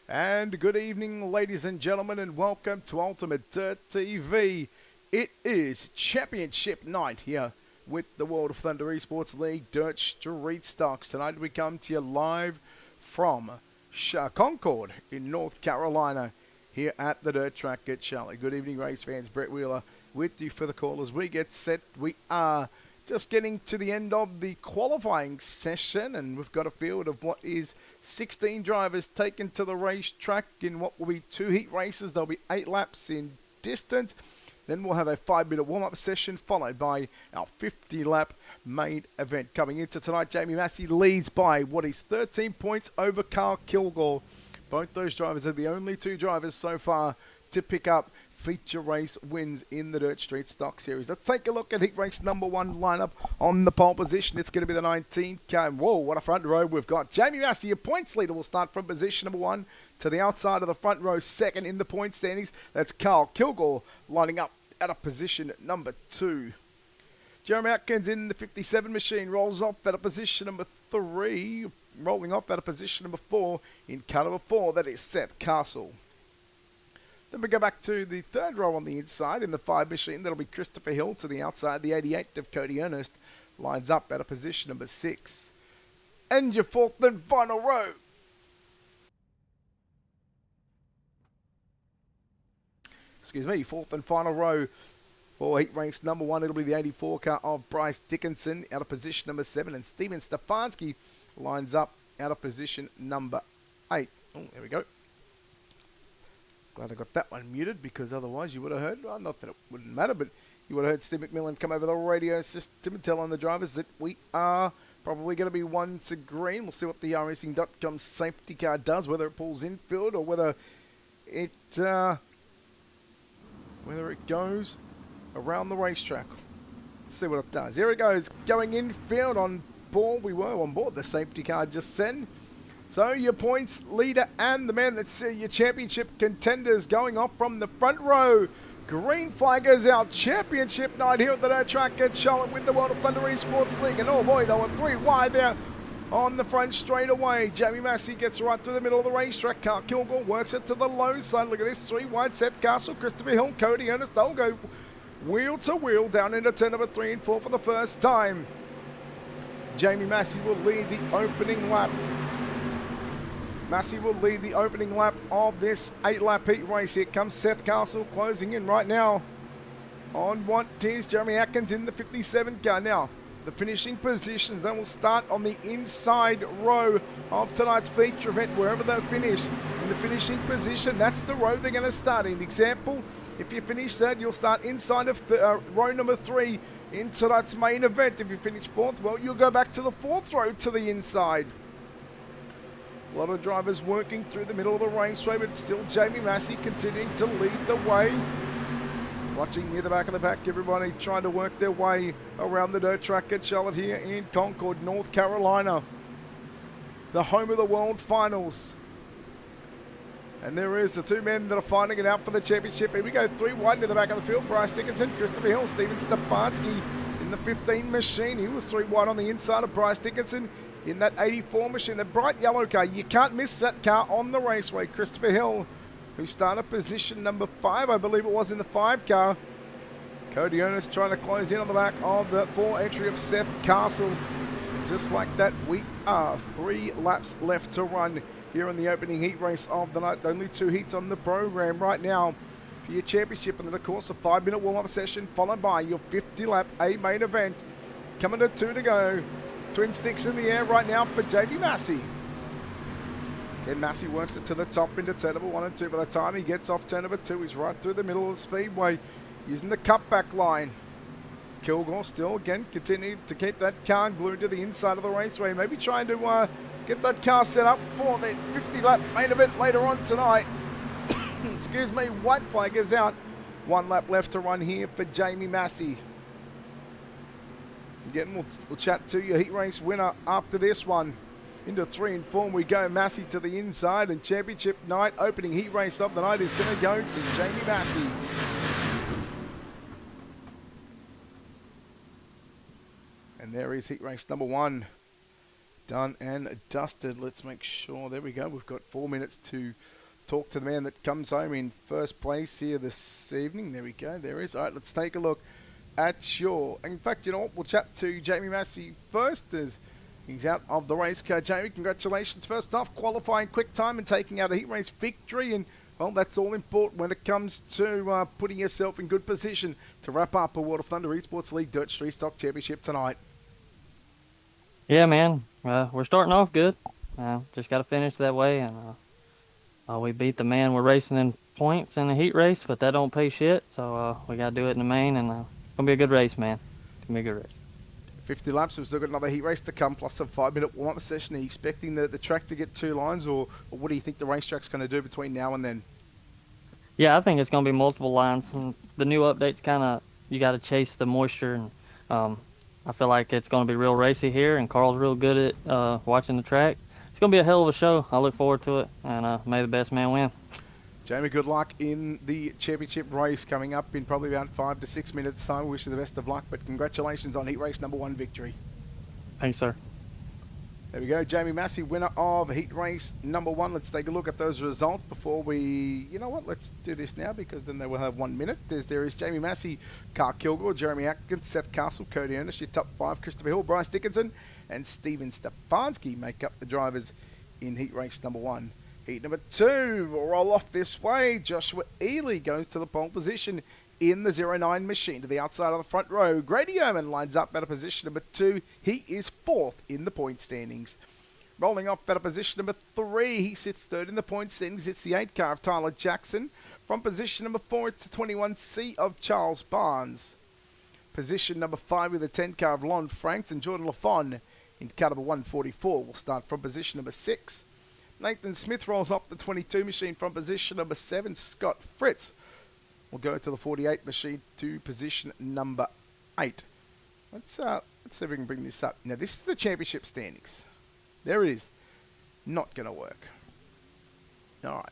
And good evening, ladies and gentlemen, and welcome to Ultimate Dirt TV. It is Championship night here with the World of Thunder Esports League Dirt Street Stocks. Tonight we come to you live from Concord in North Carolina here at the Dirt Track at Charlotte. Good evening, race fans. Brett Wheeler with you for the call as we get set. We are just getting to the end of the qualifying session, and we've got a field of what is 16 drivers taken to the racetrack in what will be 2 heat races. There'll be 8 laps in distance. Then we'll have a 5-minute warm-up session followed by our 50-lap main event. Coming into tonight, Jamie Massey leads by what is 13 points over Carl Kilgore. Both those drivers are the only 2 drivers so far to pick up feature race wins in the Dirt Street Stock Series. Let's take a look at heat race number 1 lineup on the pole position. It's going to be the 19K. Whoa, what a front row we've got. Jamie Massey, your points leader, will start from position number 1 to the outside of the front row, second in the point standings. That's Carl Kilgore lining up at a position number 2. Jeremy Atkins in the 57 machine rolls off at a position number 3, rolling off at a position number 4 in car number 4. That is Seth Castle. Then we go back to the third row on the inside in the 5 machine. That'll be Christopher Hill to the outside. The 88 of Cody Ernest lines up at a position number 6. And your fourth and final row. Fourth and final row for heat race number 1. It'll be the 84 car of Bryce Dickinson out of position number 7. And Steven Stefanski lines up out of position number 8. Oh, there we go. Glad I got that one muted, because otherwise you would have heard, well, not that it wouldn't matter, but you would have heard Steve McMillan come over the radio system and tell on the drivers that we are probably going to be 1 to green. We'll see what the racing.com safety car does, whether it pulls infield or whether it goes around the racetrack. Let's see what it does. Here it goes, going infield on board. We were on board the safety car just then. So your points leader and the man that's your championship contenders going off from the front row. Green flag is our championship night here at the Dirt Track at Charlotte with the World of Thunder Esports League. And oh boy, they were 3 wide there on the front straight away. Jamie Massey gets right through the middle of the racetrack. Carl Kilgore works it to the low side. Look at this, 3 wide. Seth Castle, Christopher Hill, Cody Ernest. They'll go wheel to wheel down into turn number 3 and 4 for the first time. Jamie Massey will lead the opening lap. Massey will lead the opening lap of this 8-lap heat race. Here comes Seth Castle closing in right now on what is Jeremy Atkins in the 57 car. Now, the finishing positions, then will start on the inside row of tonight's feature event, wherever they finish. In the finishing position, that's the row they're going to start in. Example, if you finish third, you'll start inside of row number 3 in tonight's main event. If you finish 4th, well, you'll go back to the 4th row to the inside. A lot of drivers working through the middle of the raceway, but still Jamie Massey continuing to lead the way. Watching near the back of the pack, everybody trying to work their way around the Dirt Track at Charlotte here in Concord, North Carolina. The home of the World Finals. And there is the 2 men that are fighting it out for the championship. Here we go, 3 wide near the back of the field. Bryce Dickinson, Christopher Hill, Steven Stefanski in the 15 machine. He was 3 wide on the inside of Bryce Dickinson in that 84 machine, the bright yellow car. You can't miss that car on the raceway. Christopher Hill, who started position number 5, I believe it was, in the 5 car. Cody Ernest trying to close in on the back of the 4 entry of Seth Castle. And just like that, we are 3 laps left to run here in the opening heat race of the night. Only 2 heats on the program right now for your championship. And then, of course, a 5-minute warm-up session followed by your 50-lap A main event. Coming to 2 to go. Twin sticks in the air right now for Jamie Massey. Then Massey works it to the top into turn number 1 and 2. By the time he gets off turn number 2, he's right through the middle of the speedway using the cutback line. Kilgore still, again, continuing to keep that car glued to the inside of the raceway. Maybe trying to get that car set up for the 50-lap main event later on tonight. Excuse me, white flag is out. 1 lap left to run here for Jamie Massey. Again, we'll chat to your heat race winner after this one. Into 3 and 4 we go. Massey to the inside, and championship night, opening heat race of the night is going to go to Jamie Massey. And there is heat race number 1. Done and dusted. Let's make sure. There we go. We've got 4 minutes to talk to the man that comes home in first place here this evening. There we go. There is. All right, let's take a look at your... In fact, you know what? We'll chat to Jamie Massey first as he's out of the race car. Jamie, congratulations. First off, qualifying quick time and taking out a heat race victory. And, well, that's all important when it comes to putting yourself in good position to wrap up a World of Thunder Esports League Dirt Street Stock Championship tonight. Yeah, man. We're starting off good. Just got to finish that way. And we beat the man we're racing in points in the heat race, but that don't pay shit. So we got to do it in the main, and it's going to be a good race, man. It's going to be a good race. 50 laps, we've still got another heat race to come, plus a 5-minute warm-up session. Are you expecting the track to get 2 lines, or what do you think the racetrack's going to do between now and then? Yeah, I think it's going to be multiple lines. And the new update's kind of, you got to chase the moisture. And I feel like it's going to be real racy here, and Carl's real good at watching the track. It's going to be a hell of a show. I look forward to it, and may the best man win. Jamie, good luck in the championship race coming up in probably about 5 to 6 minutes' time. We wish you the best of luck, but congratulations on heat race number 1 victory. Thanks, sir. There we go. Jamie Massey, winner of heat race number 1. Let's take a look at those results before we... You know what? Let's do this now because then they will have 1 minute. There is Jamie Massey, Carl Kilgore, Jeremy Atkins, Seth Castle, Cody Ernest, your top 5, Christopher Hill, Bryce Dickinson, and Steven Stefanski make up the drivers in heat race number 1. Heat number 2 will roll off this way. Joshua Ely goes to the pole position in the 09 machine to the outside of the front row. Grady Ehrman lines up at a position number 2. He is 4th in the point standings. Rolling off at a position number 3. He sits 3rd in the point standings. It's the 8 car of Tyler Jackson. From position number 4, it's the 21C of Charles Barnes. Position number 5 with the 10 car of Lon Franks and Jordan Lafon in car number 144. We'll start from position number 6. Nathan Smith rolls off the 22 machine from position number 7. Scott Fritz will go to the 48 machine to position number 8. Let's see if we can bring this up. Now, this is the championship standings. There it is. Not going to work. All right.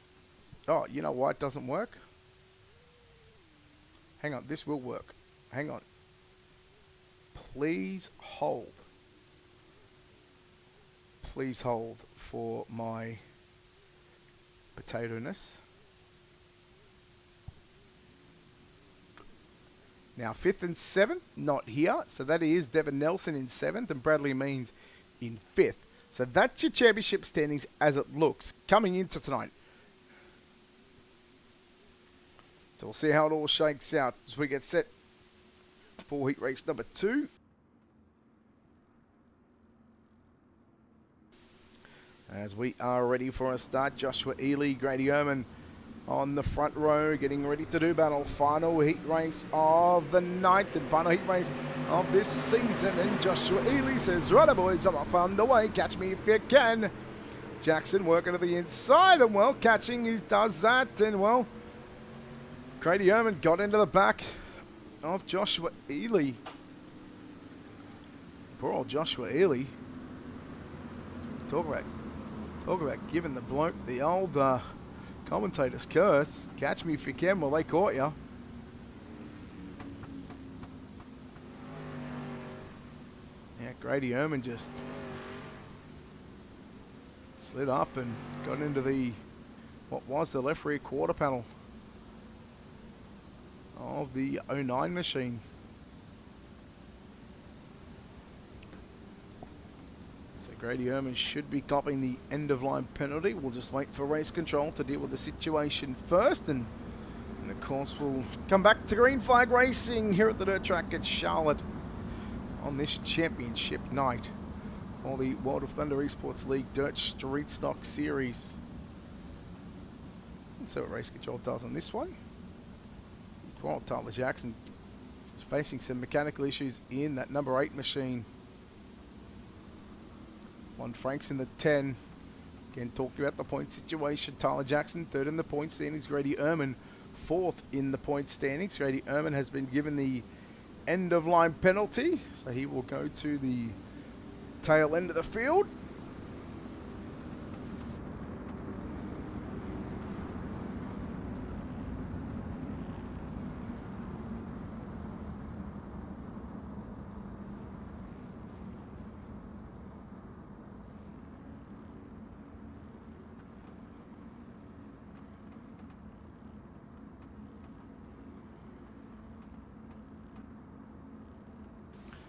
Oh, you know why it doesn't work? Hang on. This will work. Hang on. Please hold. Please hold for my potato-ness. Now, 5th and 7th, not here. So that is Devin Nelson in 7th and Bradley Means in 5th. So that's your championship standings as it looks coming into tonight. So we'll see how it all shakes out as we get set for heat race number 2. As we are ready for a start, Joshua Ely, Grady Ehrman on the front row, getting ready to do battle. Final heat race of the night and final heat race of this season. And Joshua Ely says, "Righto, boys, I'm off underway. Catch me if you can." Jackson working to the inside, and well, catching, he does that. And well, Grady Ehrman got into the back of Joshua Ely. Poor old Joshua Ely. Talk about giving the bloke the old commentator's curse. Catch me if you can. Well, they caught you. Yeah, Grady Ehrman just slid up and got into what was the left rear quarter panel of the 09 machine. Grady Ehrman should be copping the end-of-line penalty. We'll just wait for race control to deal with the situation first. And of course, we'll come back to green flag racing here at the dirt track at Charlotte on this championship night for the World of Thunder Esports League Dirt Street Stock Series. Let's see what race control does on this one. Poor old Tyler Jackson is facing some mechanical issues in that number 8 machine. Lon Franks in the 10. Again, talking about the point situation. Tyler Jackson, 3rd in the point standings. Grady Ehrman, 4th in the point standings. Grady Ehrman has been given the end-of-line penalty, so he will go to the tail end of the field.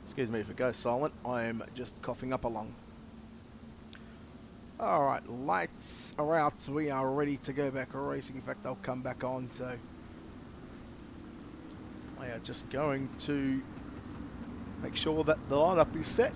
Excuse me if it goes silent. I'm just coughing up a lung. Alright, lights are out. We are ready to go back racing. In fact, they'll come back on. So we are just going to make sure that the lineup is set.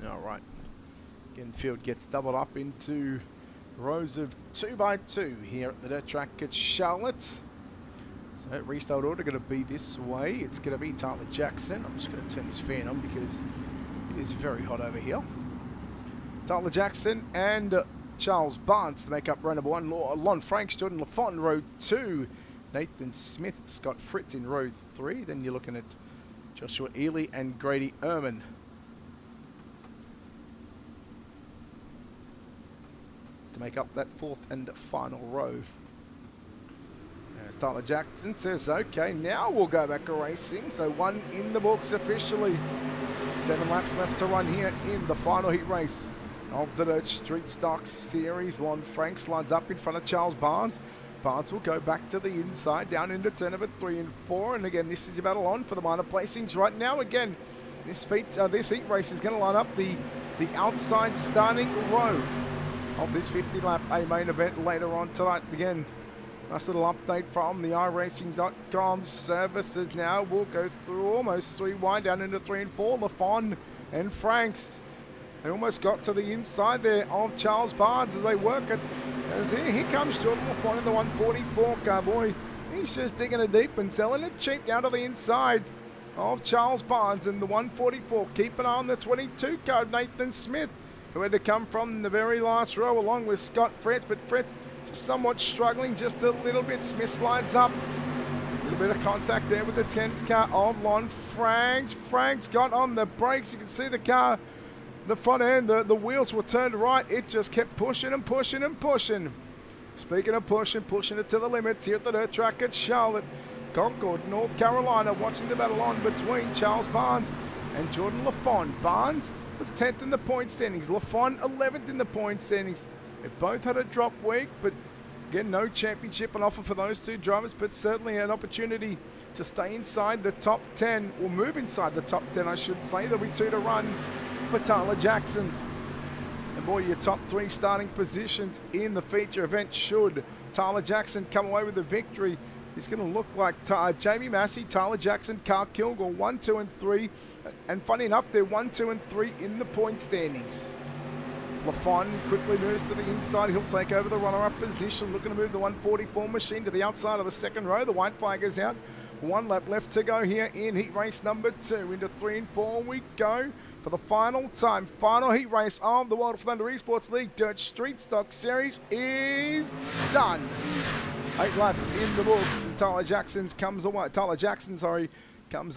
Alright, Genfield gets doubled up into rows of 2x2 here at the dirt track at Charlotte. So restart order going to be this way. It's going to be Tyler Jackson. I'm just going to turn this fan on because it is very hot over here. Tyler Jackson and Charles Barnes to make up row number 1. Lon Franks, Jordan Lafont in row 2. Nathan Smith, Scott Fritz in row 3. Then you're looking at Joshua Ely and Grady Ehrman to make up that 4th and final row. As Tyler Jackson says, okay, now we'll go back to racing. So 1 in the books officially. 7 laps left to run here in the final heat race of the Dirt Street Stock Series. Lon Franks lines up in front of Charles Barnes. Barnes will go back to the inside, down into turn number 3 and 4. And again, this is your battle on for the minor placings right now. Again, this heat race is going to line up the outside starting row of this 50-lap A main event later on tonight. Again, nice little update from the iRacing.com services now. We'll go through almost 3 wide down into 3 and 4. Lafont and Franks. They almost got to the inside there of Charles Barnes as they work it. As here comes Jordan Lafont in the 144 car. Boy, he's just digging it deep and selling it cheap down to the inside of Charles Barnes in the 144. Keep an eye on the 22 car, Nathan Smith, who had to come from the very last row along with Scott Fritz, but Fritz just somewhat struggling just a little bit. Smith slides up. A little bit of contact there with the 10th car of Lon Franks. Franks got on the brakes. You can see the car, the front end, the wheels were turned right. It just kept pushing and pushing and pushing. Speaking of pushing it to the limits here at the dirt track at Charlotte. Concord, North Carolina, watching the battle on between Charles Barnes and Jordan Lafont. Barnes was 10th in the point standings. Lafont 11th in the point standings. They both had a drop week, but again, no championship on offer for those two drivers, but certainly an opportunity to stay inside the top 10, or move inside the top 10, I should say. There'll be 2 to run for Tyler Jackson. And boy, your top 3 starting positions in the feature event, should Tyler Jackson come away with the victory, it's going to look like Jamie Massey, Tyler Jackson, Carl Kilgore, 1, 2, and 3. And funny enough, they're 1, 2, and 3 in the point standings. Lafont quickly moves to the inside. He'll take over the runner-up position, looking to move the 144 machine to the outside of the second row. The white flag is out. 1 lap left to go here in heat race number 2. Into 3 and 4 we go for the final time. Final heat race of the World of Thunder Esports League Dirt Street Stock Series is done. 8 laps in the books, and Tyler Jackson comes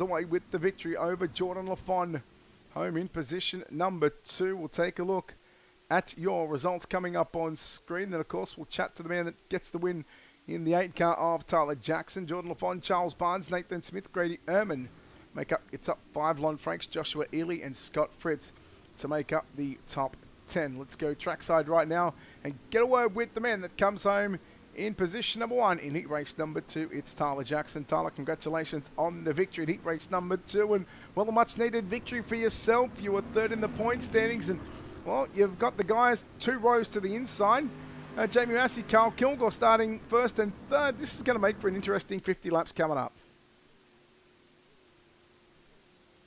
away with the victory over Jordan Lafont. Home in position number 2. We'll take a look at your results coming up on screen. Then, of course, we'll chat to the man that gets the win in the 8 car of Tyler Jackson. Jordan Lafont, Charles Barnes, Nathan Smith, Grady Ehrman make up your top 5. Lon Franks, Joshua Ely, and Scott Fritz to make up the top 10. Let's go trackside right now and get a word with the man that comes home in position number 1 in heat race number 2. It's Tyler Jackson. Tyler, congratulations on the victory in heat race number 2, and well, a much needed victory for yourself. You were 3rd in the point standings, and well, you've got the guys 2 rows to the inside. Jamie Massey, Carl Kilgore starting 1st and 3rd. This is going to make for an interesting 50 laps coming up.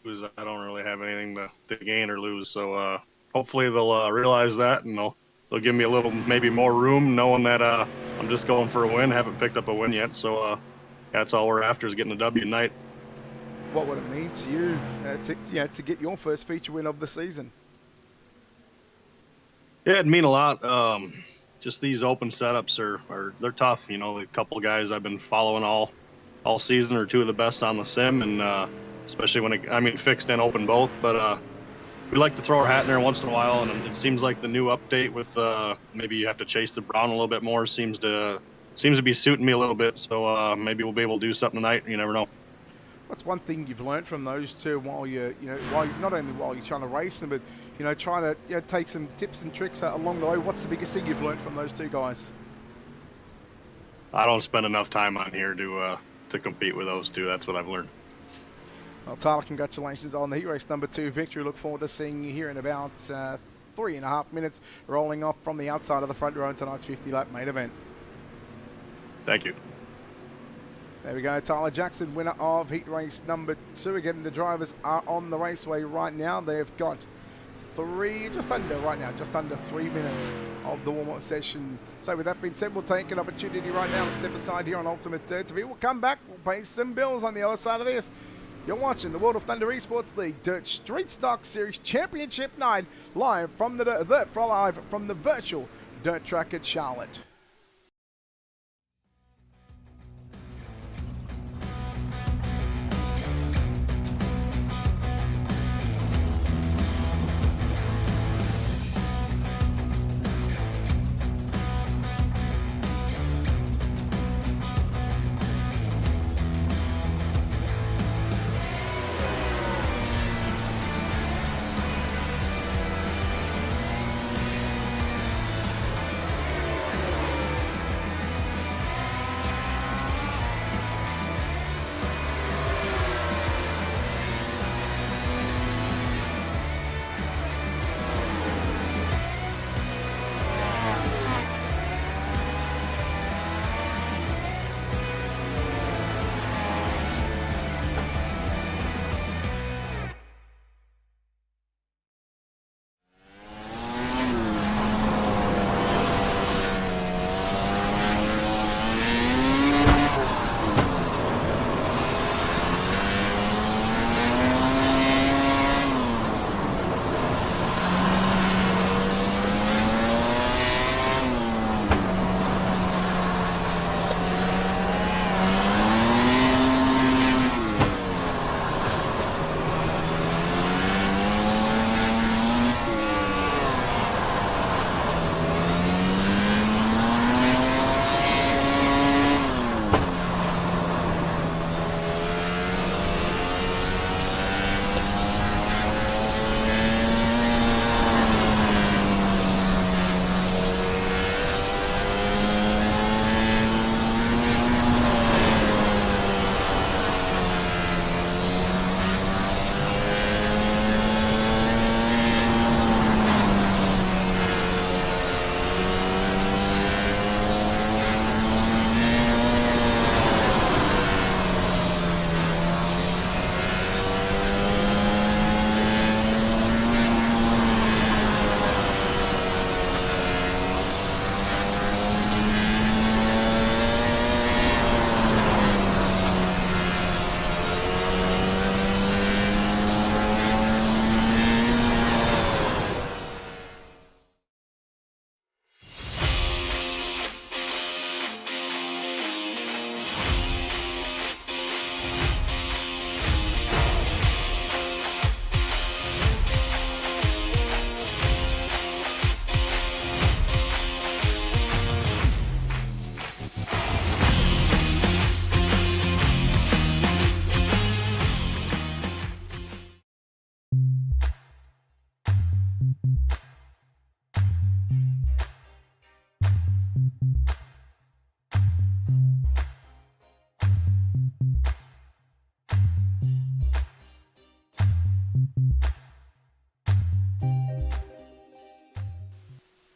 I don't really have anything to gain or lose, so hopefully they'll realize that, and they'll give me a little, maybe more room, knowing that I'm just going for a win. Haven't picked up a win yet, so that's all we're after, is getting a W tonight. What would it mean to you to get your first feature win of the season? Yeah, it'd mean a lot. Just these open setups they're tough. You know, a couple of guys I've been following all season are 2 of the best on the sim, and especially when fixed and open both. But we like to throw our hat in there once in a while, and it seems like the new update with maybe you have to chase the brown a little bit more seems to be suiting me a little bit. So maybe we'll be able to do something tonight. You never know. What's one thing you've learned from those two while not only while you're trying to race them, but trying to take some tips and tricks along the way? What's the biggest thing you've learned from those two guys? I don't spend enough time on here to compete with those two. That's what I've learned. Well, Tyler, congratulations on the heat race number 2 victory. Look forward to seeing you here in about 3.5 minutes, rolling off from the outside of the front row in tonight's 50-lap main event. Thank you. There we go, Tyler Jackson, winner of heat race number 2. Again, the drivers are on the raceway right now. They've got just under 3 minutes of the warm-up session. So with that being said, we'll take an opportunity right now to step aside here on Ultimate Dirt TV. We'll come back, we'll pay some bills on the other side of this. You're watching the World of Thunder Esports League Dirt Street Stock Series Championship Night live from the virtual dirt track at Charlotte.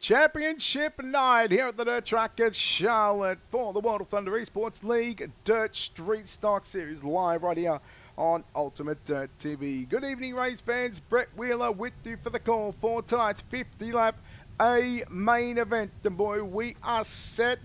Championship night here at the Dirt Track at Charlotte for the World of Thunder Esports League Dirt Street Stock Series live right here on Ultimate Dirt TV. Good evening, race fans. Brett Wheeler with you for the call for tonight's 50-lap A main event. And boy, we are set.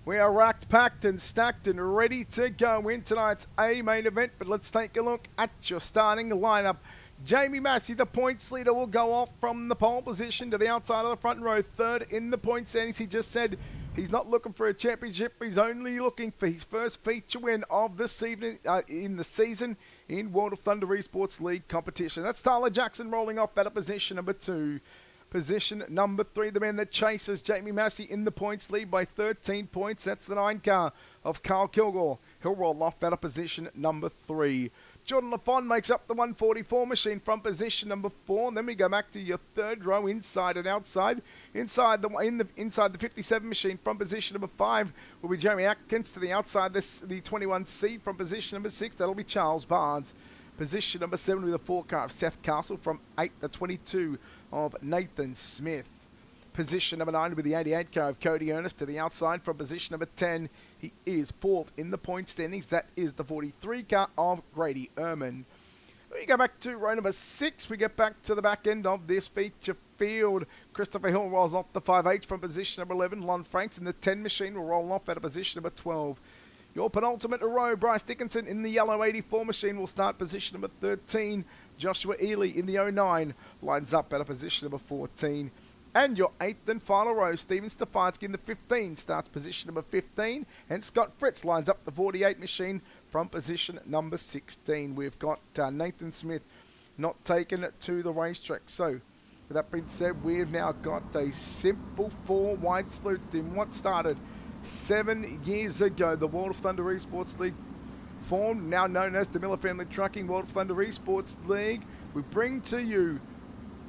We are racked, packed, and stacked and ready to go in tonight's A main event. But let's take a look at your starting lineup. Jamie Massey, the points leader, will go off from the pole position to the outside of the front row. Third in the point standings. He just said He's not looking for a championship. He's only looking for his first feature win of this evening in the season in World of Thunder Esports League competition. That's Tyler Jackson rolling off out of position number 2. Position number 3, the man that chases Jamie Massey in the points lead by 13 points. That's the 9 car of Carl Kilgore. He'll roll off out of position number 3. Jordan Lafon makes up the 144 machine from position number 4. And then we go back to your third row, inside and outside. Inside the 57 machine from position number 5 will be Jeremy Atkins. To the outside, the 21 seed from position number 6. That'll be Charles Barnes. Position number 7 with the 4 car of Seth Castle from 8 to 22 of Nathan Smith. Position number 9 with the 88 car of Cody Ernest. To the outside from position number 10, he is 4th in the point standings. That is the 43 car of Grady Ehrman. We go back to row number 6. We get back to the back end of this feature field. Christopher Hill rolls off the 5H from position number 11. Lon Franks in the 10 machine will roll off at a position number 12. Your penultimate row, Bryce Dickinson in the yellow 84 machine will start position number 13. Joshua Ely in the 09 lines up at a position number 14. And your 8th and final row, Steven Stefanski in the 15 starts position number 15. And Scott Fritz lines up the 48 machine from position number 16. We've got Nathan Smith not taken it to the racetrack. So, with that being said, we've now got a simple 4-wide salute in what started 7 years ago. The World of Thunder Esports League formed, now known as the Miller Family Trucking World of Thunder Esports League. We bring to you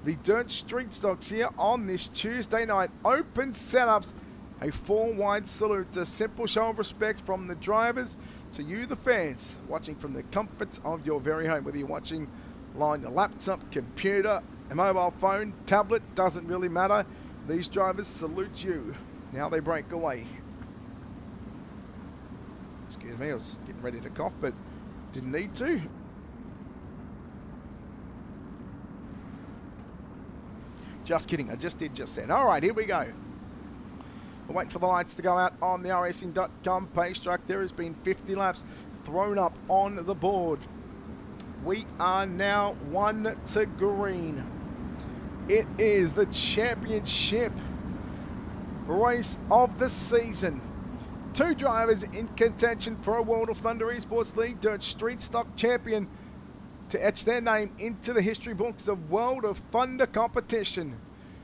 the Dirt Street Stocks here on this Tuesday night. Open setups, a 4-wide salute, a simple show of respect from the drivers to you, the fans, watching from the comforts of your very home. Whether you're watching on your laptop, computer, a mobile phone, tablet, doesn't really matter. These drivers salute you. Now they break away. Excuse me, I was getting ready to cough, but didn't need to. Just kidding, I just did just then. All right, here we go. We're waiting for the lights to go out on the racing.com page track. There has been 50 laps thrown up on the board. We are now 1 to green. It is the championship race of the season. 2 drivers in contention for a World of Thunder Esports League Dirt Street Stock champion to etch their name into the history books of World of Thunder competition.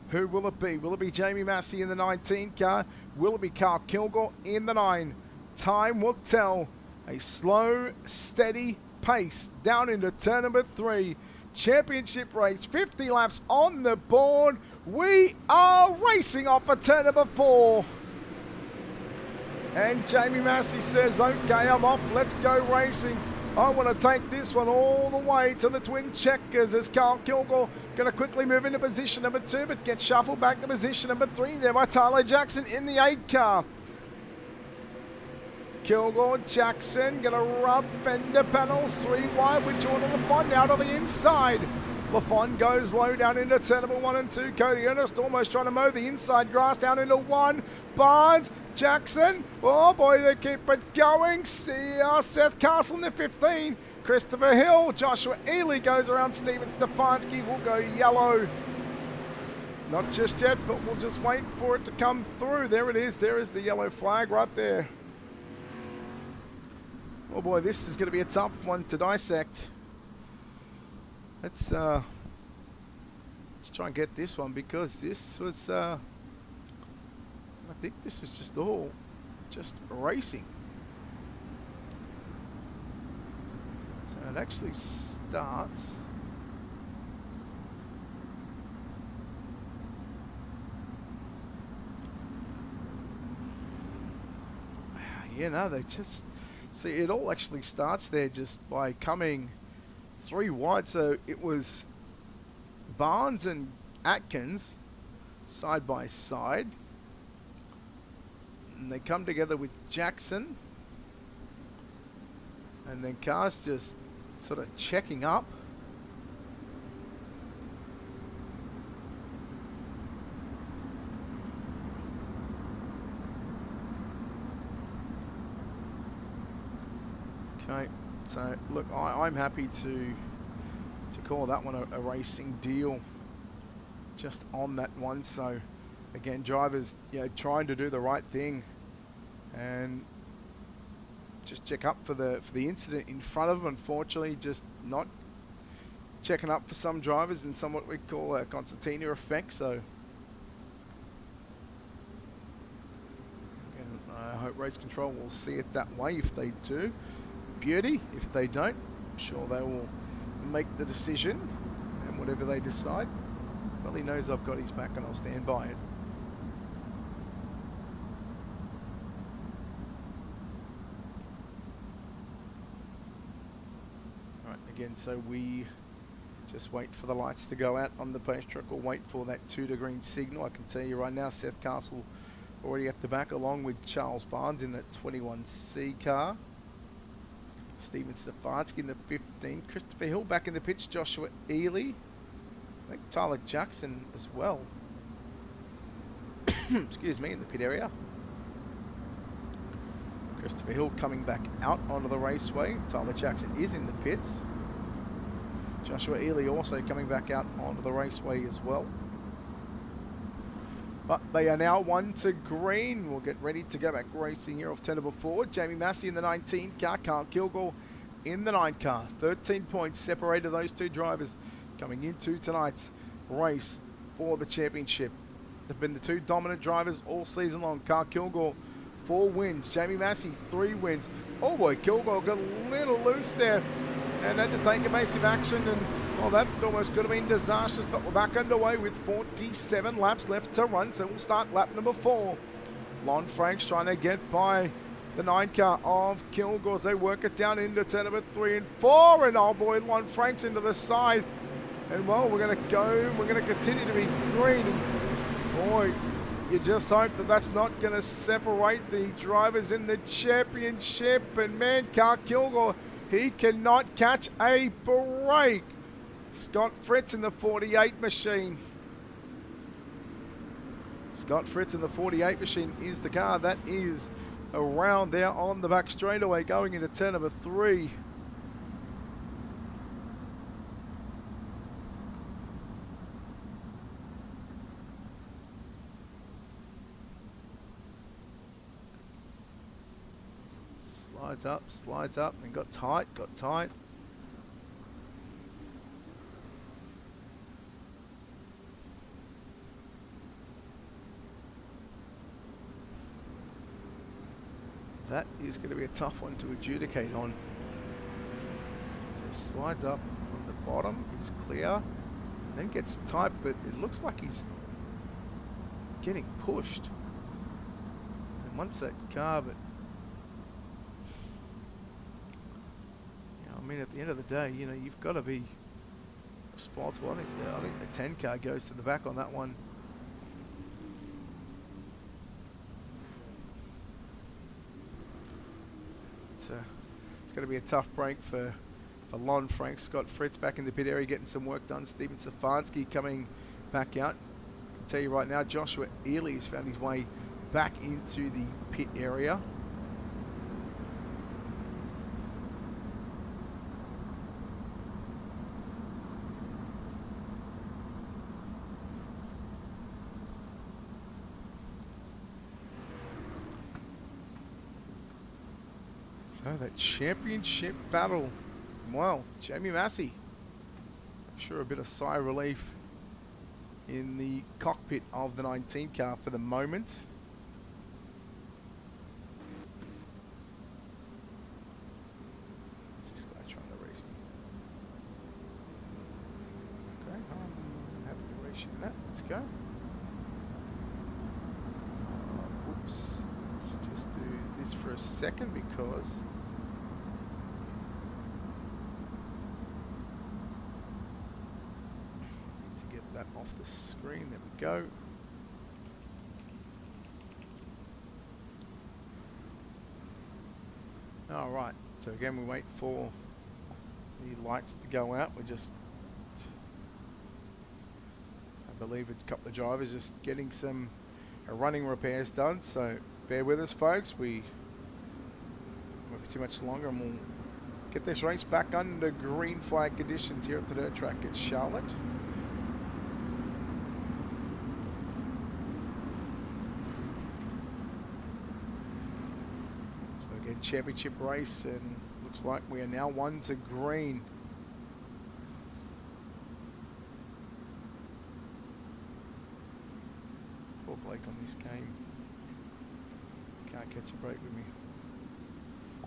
Who will it be? Will it be Jamie Massey in the 19 car? Will it be Carl Kilgore in the 9? Time will tell. A slow, steady pace down into turn number 3. Championship race, 50 laps on the board. We are racing off at turn number 4. And Jamie Massey says, okay, I'm off, let's go racing. I want to take this one all the way to the twin checkers as Carl Kilgore going to quickly move into position number 2, but gets shuffled back to position number 3 there by Tyler Jackson in the 8 car. Kilgore, Jackson going to rub fender panels 3 wide with Jordan Lafon now to the inside. Lafon goes low down into turn number 1 and 2. Cody Ernest almost trying to mow the inside grass down into 1. Barnes, Jackson, oh boy, they keep it going. See Seth Castle in the 15. Christopher Hill, Joshua Ely goes around Steven Stefanski. Will go yellow. Not just yet, but we'll just wait for it to come through. There it is. There is the yellow flag right there. Oh boy, this is going to be a tough one to dissect. Let's try and get this one, because this was I think this was just racing. So it actually starts. Yeah, no, they just see it all actually starts there just by coming 3 wide. So it was Barnes and Atkins side by side, and they come together with Jackson, and then cars just sort of checking up. Okay, so look, I'm happy to call that one a racing deal just on that one. So Again, drivers, trying to do the right thing and just check up for the incident in front of them. Unfortunately, just not checking up for some drivers and some what we call a concertina effect. So again, I hope race control will see it that way. If they do, beauty. If they don't, I'm sure they will make the decision, and whatever they decide, well, he knows I've got his back and I'll stand by it. Again, so we just wait for the lights to go out on the pace truck, or wait for that 2 to green signal. I can tell you right now, Seth Castle already at the back, along with Charles Barnes in that 21C car. Stephen Stefanski in the 15. Christopher Hill back in the pits. Joshua Ely. I think Tyler Jackson as well. Excuse me, in the pit area. Christopher Hill coming back out onto the raceway. Tyler Jackson is in the pits. Joshua Ely also coming back out onto the raceway as well. But they are now 1 to green. We'll get ready to go back racing here off turn number 4. Jamie Massey in the 19 car. Carl Kilgore in the 9 car. 13 points separated those two drivers coming into tonight's race for the championship. They've been the two dominant drivers all season long. Carl Kilgore, 4 wins. Jamie Massey, 3 wins. Oh boy, Kilgore got a little loose there and had to take evasive action, and well, that almost could have been disastrous, but we're back underway with 47 laps left to run, so we'll start lap number 4. Lon Franks trying to get by the 9 car of Kilgore as they work it down into turn number 3 and 4, and oh boy, Lon Franks into the side, and well, we're going to continue to be green, and boy, you just hope that that's not going to separate the drivers in the championship, and man, Carl Kilgore, he cannot catch a break. Scott Fritz in the 48 machine. Scott Fritz in the 48 machine is the car that is around there on the back straightaway going into turn number 3. Slides up, and got tight. That is going to be a tough one to adjudicate on. So he slides up from the bottom, it's clear, then gets tight, but it looks like he's getting pushed. And once that car, but I mean, at the end of the day, you've got to be responsible. I think the 10 car goes to the back on that one. It's going to be a tough break for Lon Frank. Scott Fritz back in the pit area getting some work done. Stephen Stefanski coming back out. I can tell you right now, Joshua Ely has found his way back into the pit area. So that championship battle, well, Jamie Massey, I'm sure a bit of sigh of relief in the cockpit of the 19 car for the moment. This guy trying to race me. Okay, I'm happy to race you in that. Let's go. Oops, let's just do this for a second because that off the screen. There we go. All right. So again, we wait for the lights to go out. We're just, I believe, a couple of drivers just getting some running repairs done. So bear with us, folks. We won't be too much longer, and we'll get this race back under green flag conditions here at the dirt track at Charlotte. in championship race, and looks like we are now 1 to green. Poor Blake on this game. Can't catch a break with me.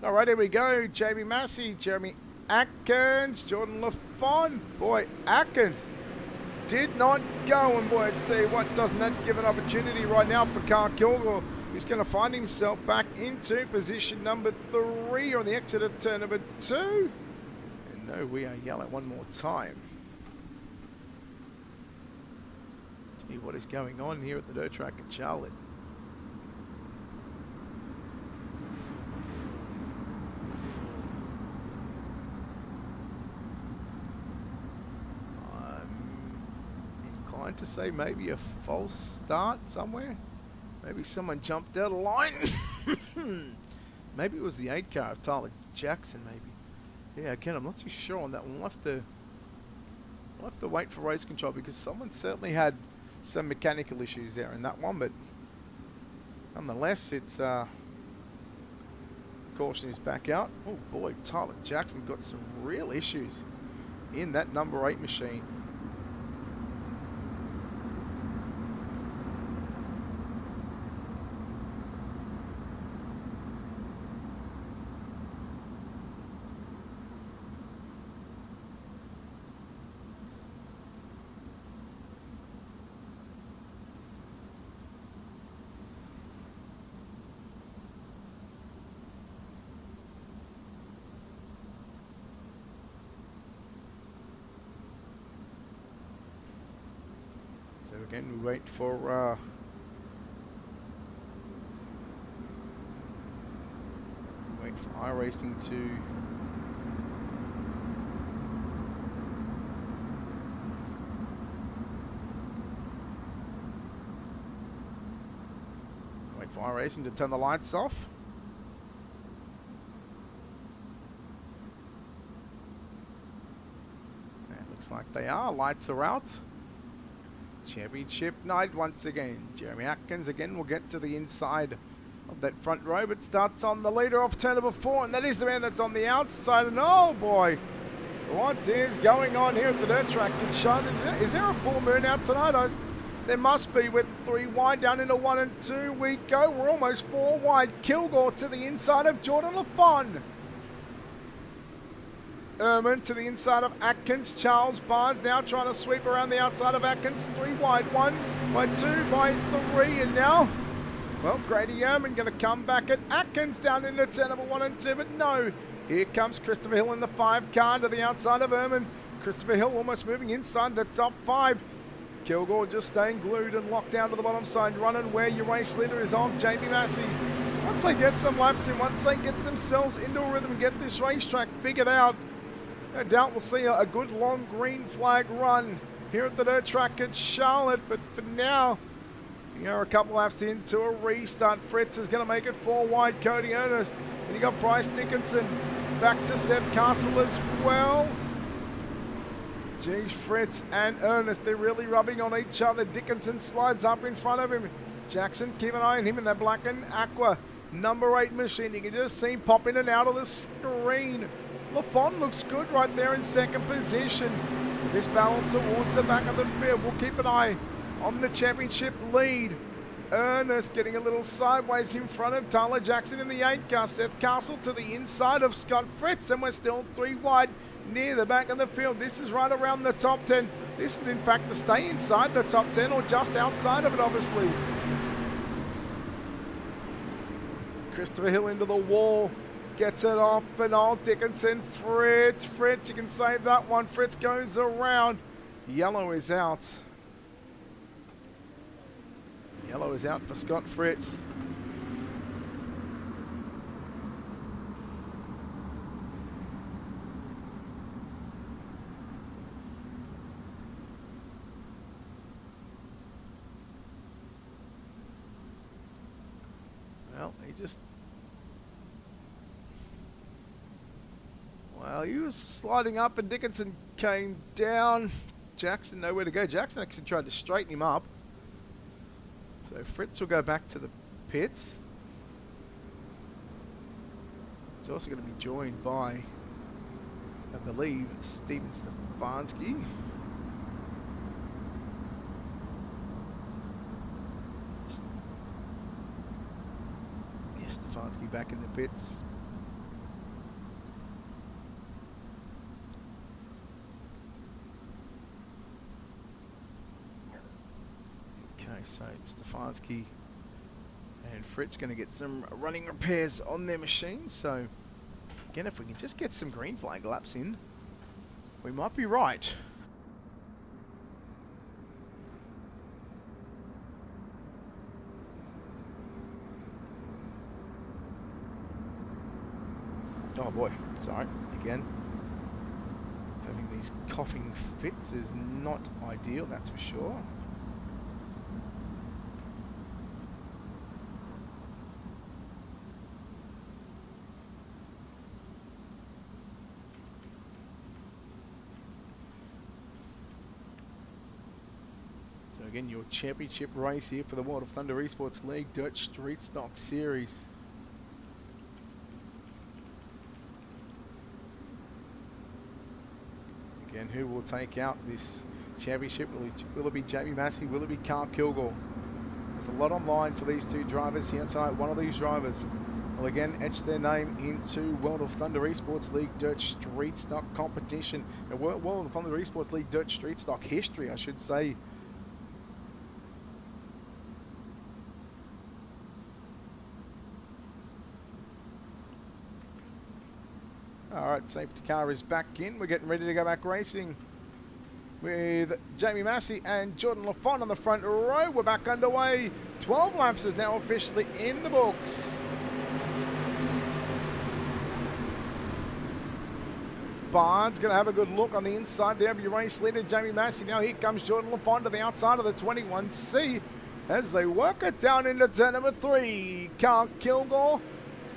All right, here we go. Jamie Massey, Jeremy Atkins, Jordan LaFon. Boy, Atkins did not go, and boy, I tell you what, doesn't that give an opportunity right now for Carl Kilgore, who's going to find himself back into position number 3 on the exit of turn number 2. And no, we are yellow one more time. Gee, what is going on here at the dirt track at Charlotte? To say maybe a false start somewhere. Maybe someone jumped out of line. Maybe it was the 8 car of Tyler Jackson, maybe. Yeah, again, I'm not too sure on that one. We'll have to wait for race control, because someone certainly had some mechanical issues there in that one, but nonetheless, it's caution is back out. Oh boy, Tyler Jackson got some real issues in that number 8 machine. So again, we wait for iRacing to turn the lights off. And it looks like they are. Lights are out. Championship night once again. Jeremy Atkins again will get to the inside of that front row, but starts on the leader off turn number 4, and that is the man that's on the outside. And oh boy, what is going on here at the dirt track in Charlotte? Is there a full moon out tonight? There must be. With 3 wide down into 1 and 2 we go. We're almost 4 wide. Kilgore to the inside of Jordan LaFon. Ehrman to the inside of Atkins. Charles Barnes now trying to sweep around the outside of Atkins. 3 wide, 1 by 2 by 3, and now, well, Grady Ehrman going to come back at Atkins down into turn number 1 and 2, but no. Here comes Christopher Hill in the 5 car to the outside of Ehrman. Christopher Hill almost moving inside the top 5. Kilgore just staying glued and locked down to the bottom side, running where your race leader is on, Jamie Massey. Once they get some laps in, once they get themselves into a rhythm and get this racetrack figured out, no doubt we'll see a good long green flag run here at the dirt track at Charlotte. But for now, you know, a couple laps into a restart. Fritz is going to make it 4 wide. Cody Ernest. And you got Bryce Dickinson back to Seth Castle as well. Geez, Fritz and Ernest, they're really rubbing on each other. Dickinson slides up in front of him. Jackson, keep an eye on him in that black and aqua number 8 machine. You can just see him pop in and out of the screen. LaFon looks good right there in second position. This balance towards the back of the field. We'll keep an eye on the championship lead. Ernest getting a little sideways in front of Tyler Jackson in the 8 car. Seth Castle to the inside of Scott Fritz, and we're still 3 wide near the back of the field. This is right around the top 10. This is in fact to stay inside the top 10 or just outside of it, obviously. Christopher Hill into the wall. Gets it off, and old Dickinson. Fritz, you can save that one. Fritz goes around. Yellow is out. Yellow is out for Scott Fritz. Well, he was sliding up and Dickinson came down. Jackson nowhere to go. Jackson actually tried to straighten him up. So Fritz will go back to the pits. It's also going to be joined by, I believe, Steven Stefanski. Yes, Stefanski back in the pits. Okay, so Stefanski and Fritz going to get some running repairs on their machines. So, again, if we can just get some green flag laps in, we might be right. Oh boy, sorry, again. Having these coughing fits is not ideal, that's for sure. So again, your championship race here for the World of Thunder Esports League Dirt Street Stock Series. Again, who will take out this championship? Will it be Jamie Massey? Will it be Carl Kilgore? There's a lot on line for these two drivers here tonight. One of these drivers will again etch their name into World of Thunder Esports League Dirt Street Stock competition. World of Thunder Esports League Dirt Street Stock history, I should say. Alright, safety car is back in. We're getting ready to go back racing with Jamie Massey and Jordan Lafont on the front row. We're back underway. 12 laps is now officially in the books. Barnes going to have a good look on the inside there of your race leader, Jamie Massey. Now here comes Jordan Lafont to the outside of the 21C as they work it down into turn number 3. Carl Kilgore,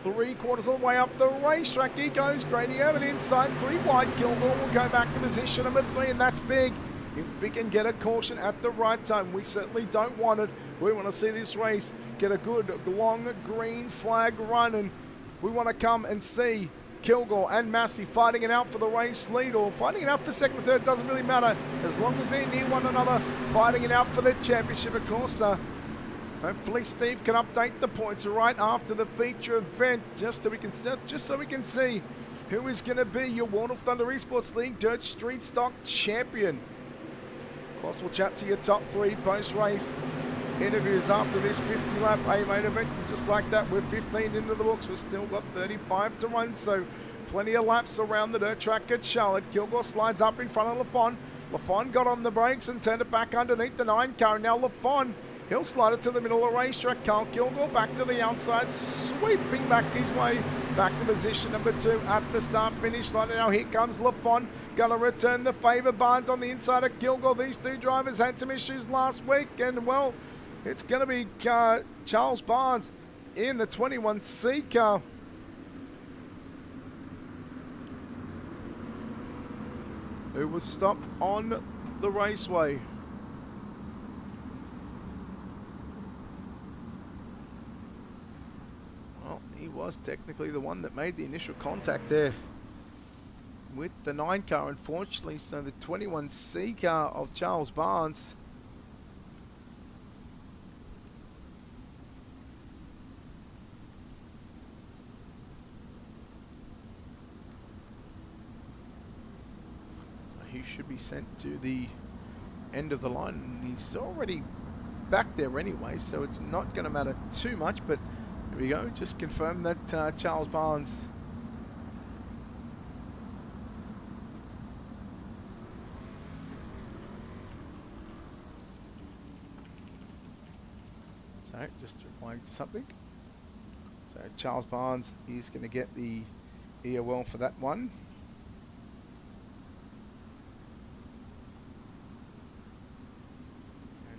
3/4 of the way up the racetrack. He goes, grading over the inside, 3 wide. Kilgore will go back to position number 3, and that's big. If we can get a caution at the right time, we certainly don't want it. We want to see this race get a good, long green flag run, and we want to come and see Kilgore and Massey fighting it out for the race lead, or fighting it out for second or third, doesn't really matter, as long as they're near one another, fighting it out for the championship, of course. Hopefully Steve can update the points right after the feature event, just so we can see who is going to be your World of Thunder Esports League Dirt Street Stock champion. Of course, we'll chat to your top 3 post-race interviews after this 50-lap A-main event. And just like that, we're 15 into the books. We've still got 35 to run, so plenty of laps around the dirt track at Charlotte. Kilgore slides up in front of Lafont. Lafont got on the brakes and turned it back underneath the 9 car. Now Lafont, he'll slide it to the middle of the racetrack. Carl Kilgore back to the outside, sweeping back his way back to position number 2 at the start-finish line. Now here comes Lafont, going to return the favour. Barnes on the inside of Kilgore. These two drivers had some issues last week, and well, it's going to be Charles Barnes in the 21C car. Who was stopped on the raceway. Well, he was technically the one that made the initial contact there with the 9 car, unfortunately. So the 21C car of Charles Barnes he should be sent to the end of the line. He's already back there anyway, so it's not going to matter too much, but here we go, just confirm that Charles Barnes so just replying to something. So Charles Barnes is going to get the EOL for that one.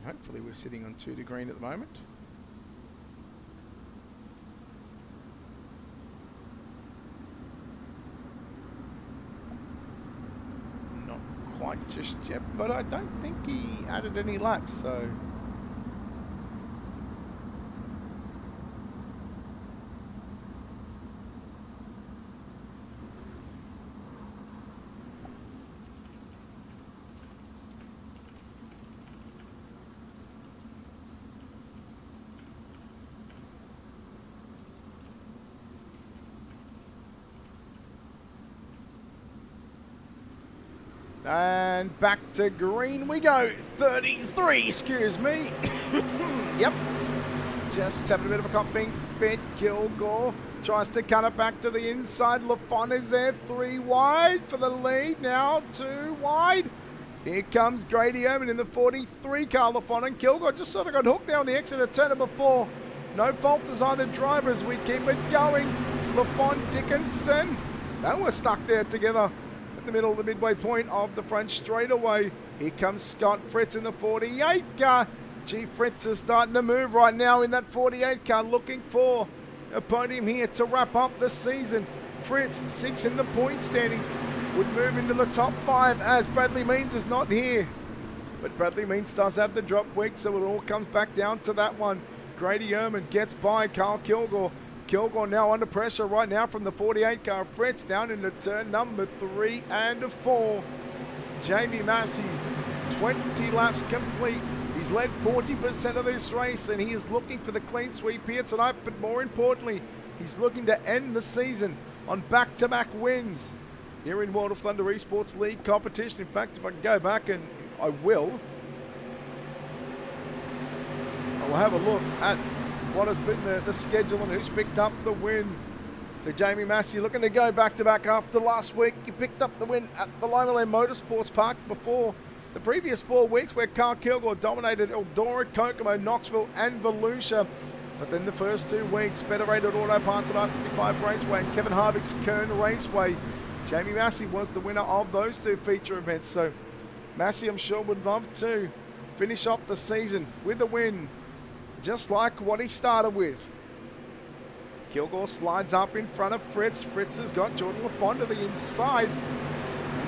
Hopefully we're sitting on 2 to green at the moment. Not quite just yet, but I don't think he added any laps, so And back to green we go. 33, excuse me. Yep. Just having a bit of a coughing fit. Kilgore tries to cut it back to the inside. Lafon is there. 3 wide for the lead. Now 2 wide. Here comes Grady Omen in the 43 car. Lafon and Kilgore just sort of got hooked there on the exit of turn number 4. No fault is on the drivers. We keep it going. Lafon, Dickinson. They were stuck there together at the middle of the midway point of the front straightaway. Here comes Scott Fritz in the 48 car. G. Fritz is starting to move right now in that 48 car, looking for a podium here to wrap up the season. Fritz, 6 in the point standings, would move into the top 5 as Bradley Means is not here. But Bradley Means does have the drop week, so it all comes back down to that one. Grady Ehrman gets by Carl Kilgore. Kilgore now under pressure right now from the 48 car. Fritz down into turn number 3 and 4. Jamie Massey, 20 laps complete. He's led 40% of this race and he is looking for the clean sweep here tonight, but more importantly, he's looking to end the season on back-to-back wins here in World of Thunder Esports League competition. In fact, if I can go back, and I will, I'll have a look at what has been the schedule and who's picked up the win. So Jamie Massey looking to go back-to-back after last week. He picked up the win at the Lima Lane Motorsports Park before the previous 4 weeks where Carl Kilgore dominated Eldora, Kokomo, Knoxville and Volusia. But then the first 2 weeks, Federated Auto Parts at I-55 Raceway and Kevin Harvick's Kern Raceway. Jamie Massey was the winner of those 2 feature events. So Massey, I'm sure, would love to finish off the season with a win, just like what he started with. Kilgore slides up in front of Fritz. Fritz has got Jordan Lafon to the inside.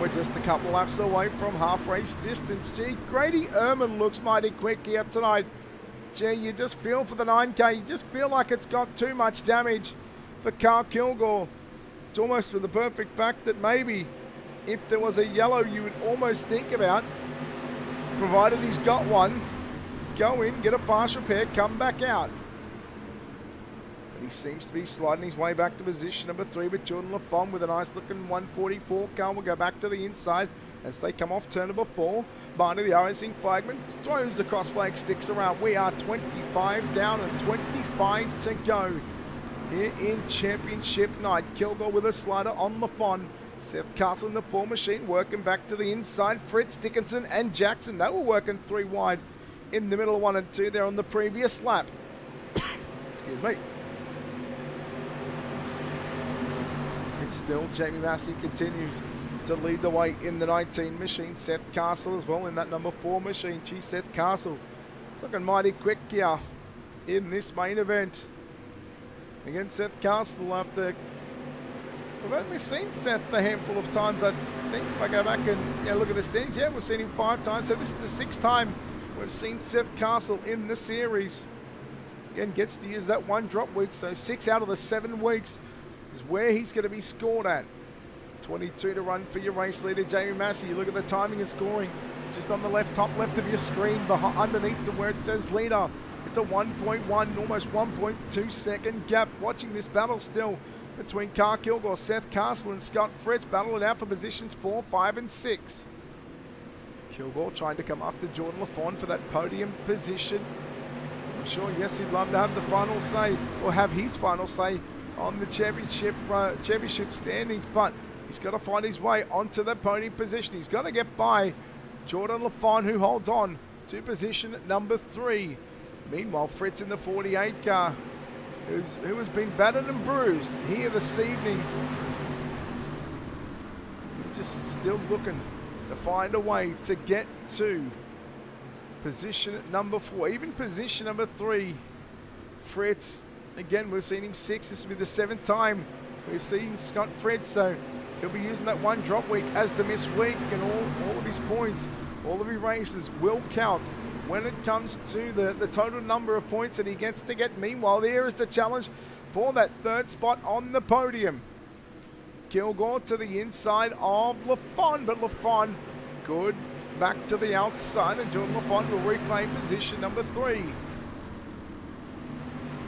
We're just a couple laps away from half race distance. Gee, Grady Ehrman looks mighty quick here tonight. Gee, you just feel for the 9K. You just feel like it's got too much damage for Carl Kilgore. It's almost for the perfect fact that maybe if there was a yellow you would almost think about, provided he's got one, go in, get a fast repair, come back out. He seems to be sliding his way back to position number 3 with Jordan Lafon with a nice looking 144 car. We'll go back to the inside as they come off turn number 4. Barney, the racing flagman, throws the cross flag, sticks around. We are 25 down and 25 to go here in championship night. Kilgore with a slider on Lafon. Seth Castle in the 4 machine working back to the inside. Fritz, Dickinson and Jackson, they were working 3 wide in the middle of 1 and 2 there on the previous lap. Excuse me. Still, Jamie Massey continues to lead the way in the 19 machine. Seth Castle as well in that number 4 machine. Gee, Seth Castle, it's looking mighty quick here in this main event. Again, Seth Castle, after we've only seen Seth a handful of times, I think. If I go back and look at the standings, yeah, we've seen him 5 times. So this is the 6th time we've seen Seth Castle in the series. Again, gets to use that 1 drop week, so 6 out of the 7 weeks is where he's going to be scored at. 22 to run for your race leader, Jamie Massey. You look at the timing and scoring just on the left, top left of your screen, underneath the where it says leader. It's a 1.1, almost 1.2 second gap. Watching this battle still between Carl Kilgore, Seth Castle and Scott Fritz, battle it out for positions 4, 5 and 6. Kilgore trying to come after Jordan Lafon for that podium position. I'm sure, yes, he'd love to have the final say, or have his final say on the championship standings, but he's got to find his way onto the podium position. He's got to get by Jordan Lafon, who holds on to position number 3. Meanwhile, Fritz in the 48 car, who has been battered and bruised here this evening. He's just still looking to find a way to get to position number 4, even position number 3. Fritz, again, we've seen him 6. This will be the 7th time we've seen Scott Fritz, so he'll be using that 1 drop week as the miss week, and all of his points, all of his races will count when it comes to the total number of points that he gets to get. Meanwhile, there is the challenge for that 3rd spot on the podium. Kilgore to the inside of Lafon, but Lafon good back to the outside, and Jordan Lafon will reclaim position number 3.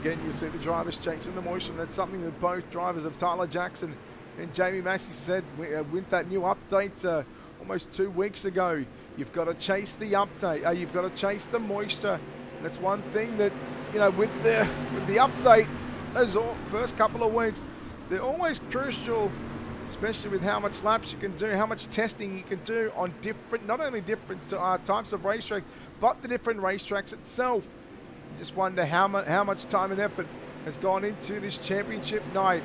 Again, you see the drivers changing the motion. That's something that both drivers of Tyler Jackson and Jamie Massey said with that new update almost 2 weeks ago. You've got to chase the update. You've got to chase the moisture. And that's one thing that, you know, with the update, those first couple of weeks, they're always crucial, especially with how much laps you can do, how much testing you can do on different, not only different types of racetrack, but the different racetracks itself. You just wonder how much time and effort has gone into this championship night.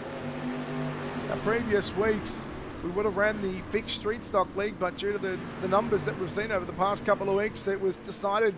Now, previous weeks, we would have ran the fixed street stock league, but due to the numbers that we've seen over the past couple of weeks, it was decided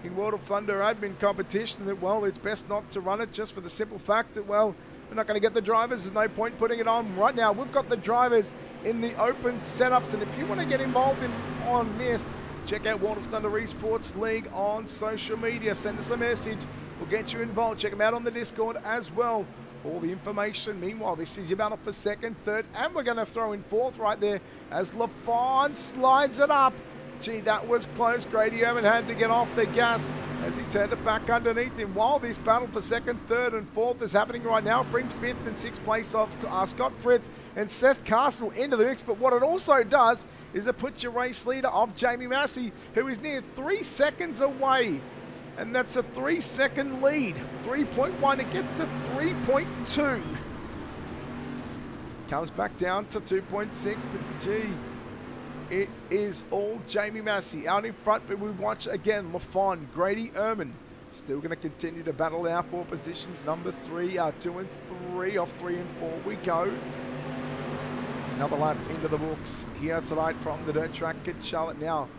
in World of Thunder admin competition that, well, it's best not to run it, just for the simple fact that, well, we're not going to get the drivers. There's no point putting it on. Right now, we've got the drivers in the open setups, and if you want to get involved on this, check out World of Thunder Esports League on social media. Send us a message. We'll get you involved. Check them out on the Discord as well. All the information. Meanwhile, this is your battle for second, third, and we're going to throw in fourth right there as LaFon slides it up. Gee, that was close. Grady Urban had to get off the gas as he turned it back underneath him. While this battle for second, third, and fourth is happening right now, it brings fifth and sixth place of Scott Fritz and Seth Castle into the mix. But what it also does is it puts your race leader of Jamie Massey, who is near 3 seconds away. And that's a 3-second lead. 3.1, it gets to 3.2. Comes back down to 2.6, but gee, it is all Jamie Massey out in front. But we watch again, LaFon, Grady Ehrman, still going to continue to battle now for positions. Number 3, 2 and 3, off 3 and 4 we go. Another lap into the books here tonight from the dirt track at Charlotte now,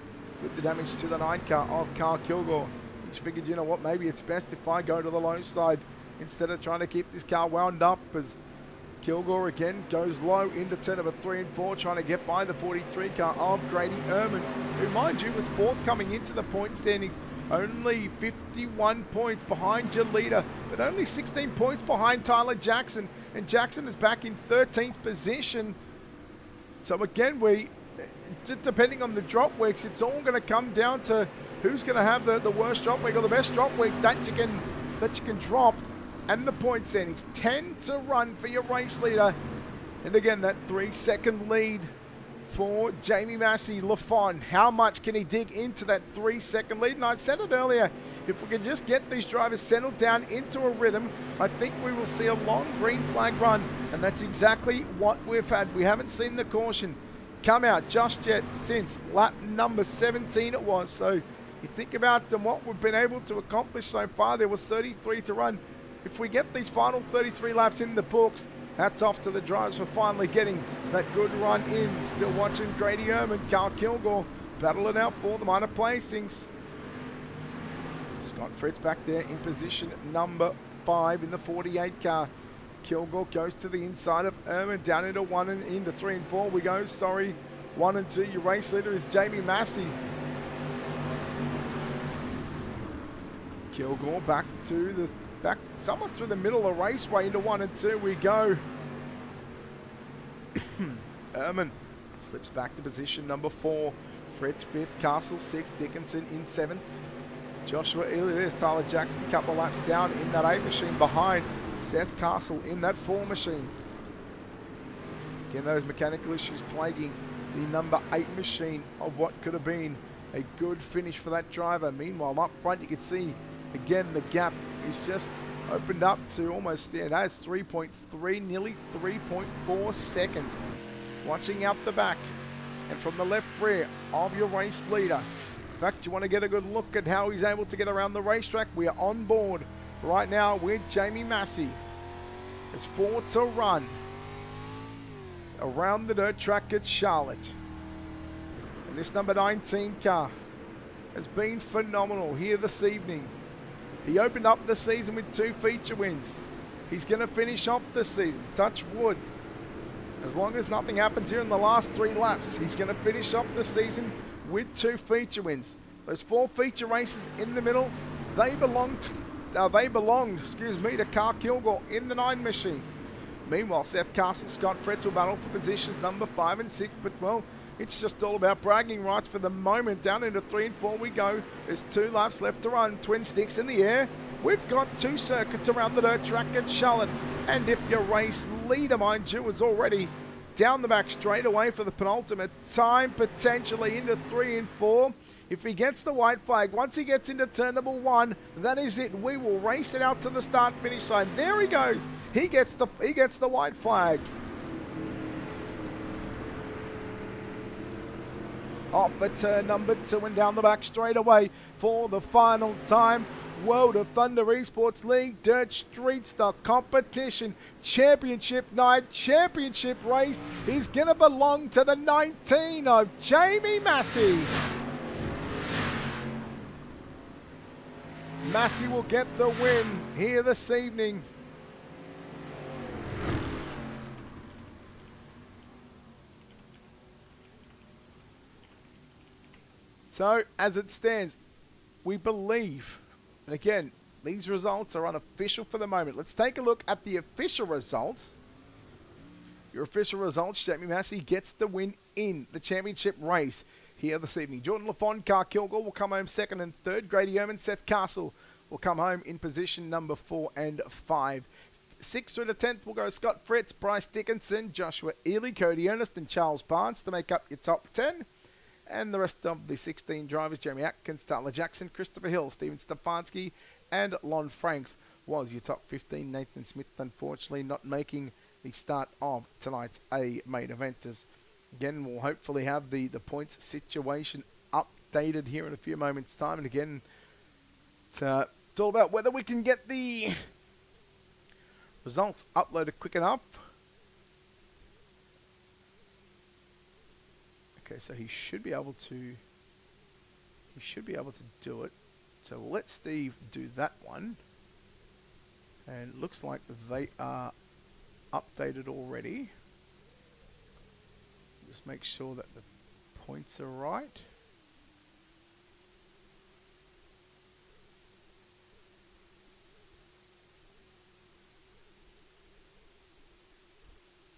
with the damage to the 9 car of Carl Kilgore. Which figured, you know what, maybe it's best if I go to the low side instead of trying to keep this car wound up, as Kilgore again goes low into turn number 3 and 4, trying to get by the 43 car of Grady Ehrman, who, mind you, was fourth coming into the point standings. Only 51 points behind your leader, but only 16 points behind Tyler Jackson. And Jackson is back in 13th position. So again, depending on the drop weeks, it's all going to come down to who's going to have the worst drop week or the best drop week that you can drop, and the point standings. 10 to run for your race leader. And again, that 3-second lead for Jamie Massey. LaFon, how much can he dig into that 3-second lead? And I said it earlier, if we can just get these drivers settled down into a rhythm, I think we will see a long green flag run. And that's exactly what we've had. We haven't seen the caution come out just yet since lap number 17 it was. So you think about what we've been able to accomplish so far. There was 33 to run. If we get these final 33 laps in the books, hats off to the drivers for finally getting that good run in. Still watching Grady Ehrman, Carl Kilgore battling out for the minor placings. Scott Fritz back there in position number 5 in the 48 car. Kilgore goes to the inside of Ehrman, down into 1 and into 3 and 4 we go. 1 and 2. Your race leader is Jamie Massey. Kilgore back somewhat through the middle of the raceway into 1 and 2 we go. Ehrman slips back to position number 4. Fritz 5th, Castle 6th, Dickinson in 7th. Joshua Ely, there's Tyler Jackson, couple of laps down in that 8 machine behind Seth Castle in that 4 machine. Again, those mechanical issues plaguing the number 8 machine of what could have been a good finish for that driver. Meanwhile, up front, you can see again the gap is just opened up to almost there. That is 3.3, nearly 3.4 seconds. Watching out the back and from the left rear of your race leader. In fact, you want to get a good look at how he's able to get around the racetrack. We are on board right now with Jamie Massey. There's 4 to run around the dirt track at Charlotte. And this number 19 car has been phenomenal here this evening. He opened up the season with 2 feature wins. He's going to finish off the season, touch wood. As long as nothing happens here in the last 3 laps, he's going to finish off the season with 2 feature wins. Those 4 feature races in the middle, they belonged to Carl Kilgore in the 9 machine. Meanwhile, Seth Castle, Scott Fritz will battle for positions number 5 and 6, but well, it's just all about bragging rights for the moment. Down into 3 and 4 we go. There's 2 laps left to run. Twin sticks in the air. We've got 2 circuits around the dirt track at Charlotte. And if your race leader, mind you, has already down the back straight away for the penultimate time, potentially into 3 and 4. If he gets the white flag, once he gets into turn number 1, that is it. We will race it out to the start-finish line. There he goes. He gets the white flag. Off at turn number 2 and down the back straight away for the final time. World of Thunder Esports League Dirt Street Stock Competition Championship Night Championship Race is going to belong to the 19 of Jamie Massey. Massey will get the win here this evening. So, as it stands, we believe, and again, these results are unofficial for the moment. Let's take a look at the official results. Your official results, Jamie Massey gets the win in the championship race here this evening. Jordan Lafond, Carl Kilgore will come home 2nd and 3rd. Grady Oman, Seth Castle will come home in position number 4 and 5. 6th through to 10th will go Scott Fritz, Bryce Dickinson, Joshua Ely, Cody Ernest and Charles Barnes to make up your top 10. And the rest of the 16 drivers, Jeremy Atkins, Tyler Jackson, Christopher Hill, Steven Stefanski, and Lon Franks was your top 15. Nathan Smith, unfortunately, not making the start of tonight's A main event. As again, we'll hopefully have the points situation updated here in a few moments' time. And again, it's all about whether we can get the results uploaded quick enough. Okay, so he should be able to do it. So we'll let Steve do that one. And it looks like they are updated already. Just make sure that the points are right.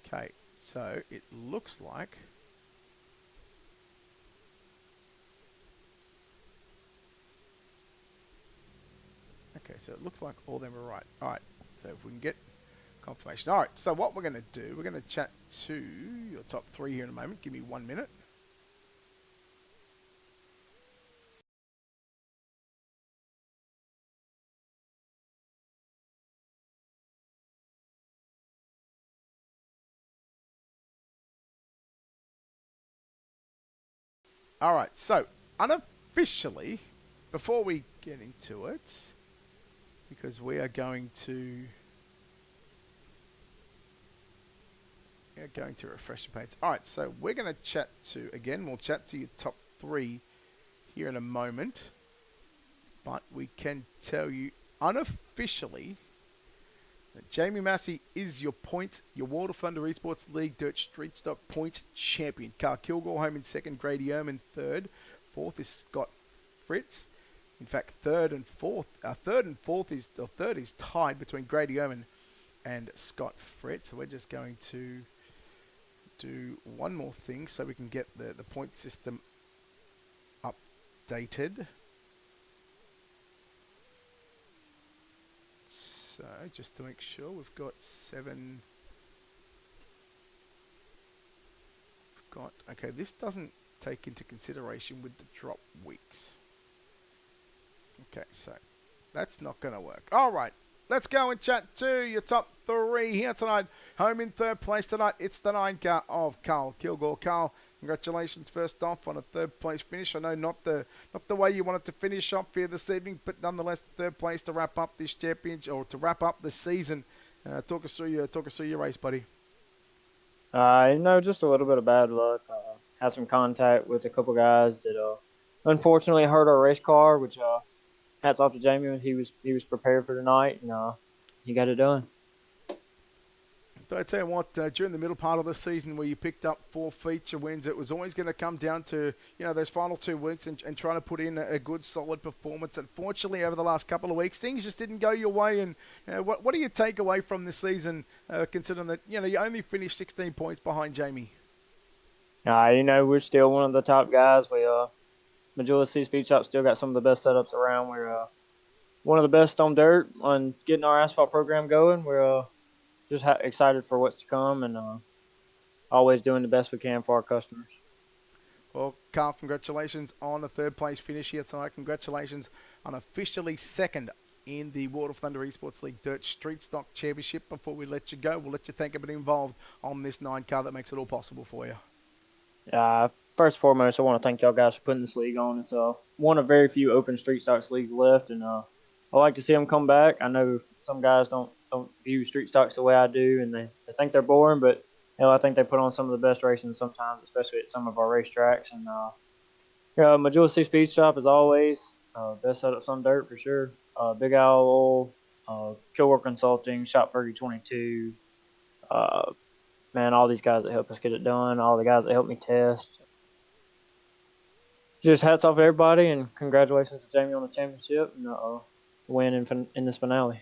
Okay, so it looks like all of them are right. Alright, so if we can get confirmation. Alright, so what we're going to do, we're going to chat to your top 3 here in a moment. Give me 1 minute. Alright, so unofficially, before we get into it, because we are going to refresh the page. Alright, so we're going to chat to, again, we'll chat to your top 3 here in a moment. But we can tell you unofficially that Jamie Massey is your World of Thunder Esports League Dirt Street Stock point champion. Carl Kilgore home in 2nd, Grady Oman 3rd. 4th is Scott Fritz. In fact, third and fourth is tied between Grady Oman and Scott Fritz. So we're just going to do one more thing so we can get the point system updated. So just to make sure we've got 7. Okay, this doesn't take into consideration with the drop weeks. Okay, so that's not going to work. All right, let's go and chat to your top 3 here tonight. Home in 3rd place tonight, it's the 9 car of Carl Kilgore. Carl, congratulations first off on a 3rd place finish. I know not the way you wanted to finish off here this evening, but nonetheless 3rd place to wrap up this championship or to wrap up the season. Talk us through your race, buddy. Just a little bit of bad luck. Had some contact with a couple guys that unfortunately hurt our race car, which hats off to Jamie. He was prepared for tonight, and he got it done. But I tell you what, during the middle part of the season where you picked up 4 feature wins, it was always going to come down to those final 2 weeks and trying to put in a good, solid performance. Unfortunately, over the last couple of weeks, things just didn't go your way. And what do you take away from this season, considering that you only finished 16 points behind Jamie? We're still one of the top guys. We Majority Speed Shop still got some of the best setups around. We're one of the best on dirt on getting our asphalt program going. We're just excited for what's to come, and always doing the best we can for our customers. Well, Carl, congratulations on the third place finish here tonight. Congratulations on officially second in the World of Thunder Esports League Dirt Street Stock Championship. Before we let you go, we'll let you thank everybody involved on this 9 car that makes it all possible for you. First and foremost, I want to thank y'all guys for putting this league on. It's one of very few open street stocks leagues left, and I like to see them come back. I know some guys don't view street stocks the way I do, and they think they're boring, but I think they put on some of the best racing sometimes, especially at some of our racetracks. And Majority Speed Shop, as always, best setups on dirt for sure. Big Owl Oil, Killwork Consulting, Shop Fergie 22. Man, all these guys that help us get it done, all the guys that help me test. Just hats off to everybody, and congratulations to Jamie on the championship and win in this finale.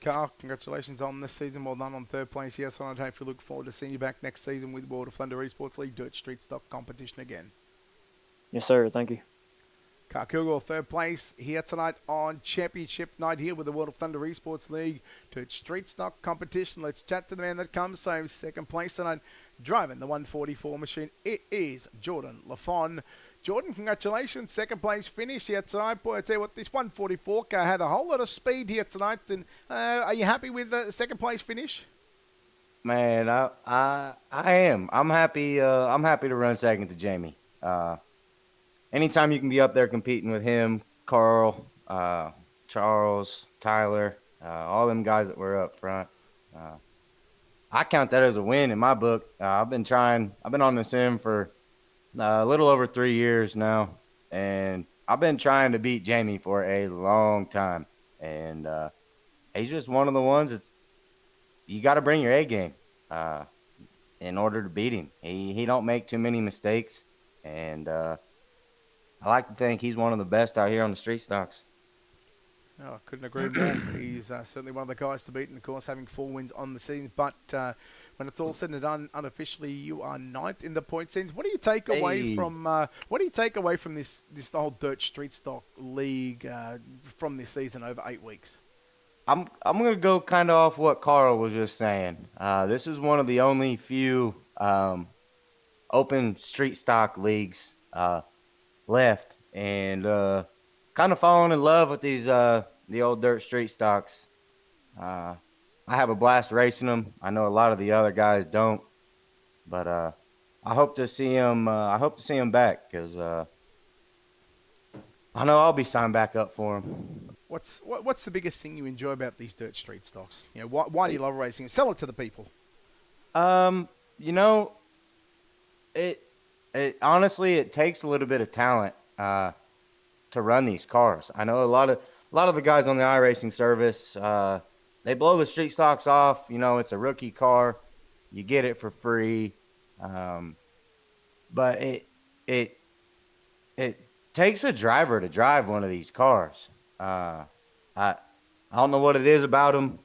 Carl, congratulations on this season. Well done on third place. Yes, I hopefully look forward to seeing you back next season with World of Thunder Esports League Dirt Street Stock competition again. Yes, sir. Thank you. Carl Kilgore, third place here tonight on championship night here with the World of Thunder Esports League Dirt Street Stock competition. Let's chat to the man that comes. So second place tonight, driving the 144 machine, it is Jordan Lafon. Jordan, congratulations. Second place finish here tonight. Boy, I tell you what, this 144 car had a whole lot of speed here tonight. And are you happy with the second place finish? Man, I am. I'm happy. I'm happy to run second to Jamie. Anytime you can be up there competing with him, Carl, Charles, Tyler, all them guys that were up front, I count that as a win in my book. I've been on the sim for a little over 3 years now, and I've been trying to beat Jamie for a long time. And he's just one of the ones that's you got to bring your A game in order to beat him. He don't make too many mistakes, and I like to think he's one of the best out here on the street stocks. No, I couldn't agree more. He's certainly one of the guys to beat, and of course having 4 wins on the season. But when it's all said and done, unofficially you are 9th in the point scenes. What do you take away from this whole Dirt Street Stock League from this season over 8 weeks? I'm gonna go kind of off what Carl was just saying. This is one of the only few open street stock leagues left, and kind of falling in love with these the old dirt street stocks. I have a blast racing them. I know a lot of the other guys don't, but I hope to see him. I hope to see him back because I know I'll be signed back up for him. What's the biggest thing you enjoy about these dirt street stocks? You know, why do you love racing? Sell it to the people. You know, it honestly it takes a little bit of talent to run these cars. I know a lot of the guys on the iRacing service, they blow the street stocks off. You know, it's a rookie car, you get it for free, but it takes a driver to drive one of these cars. I don't know what it is about them,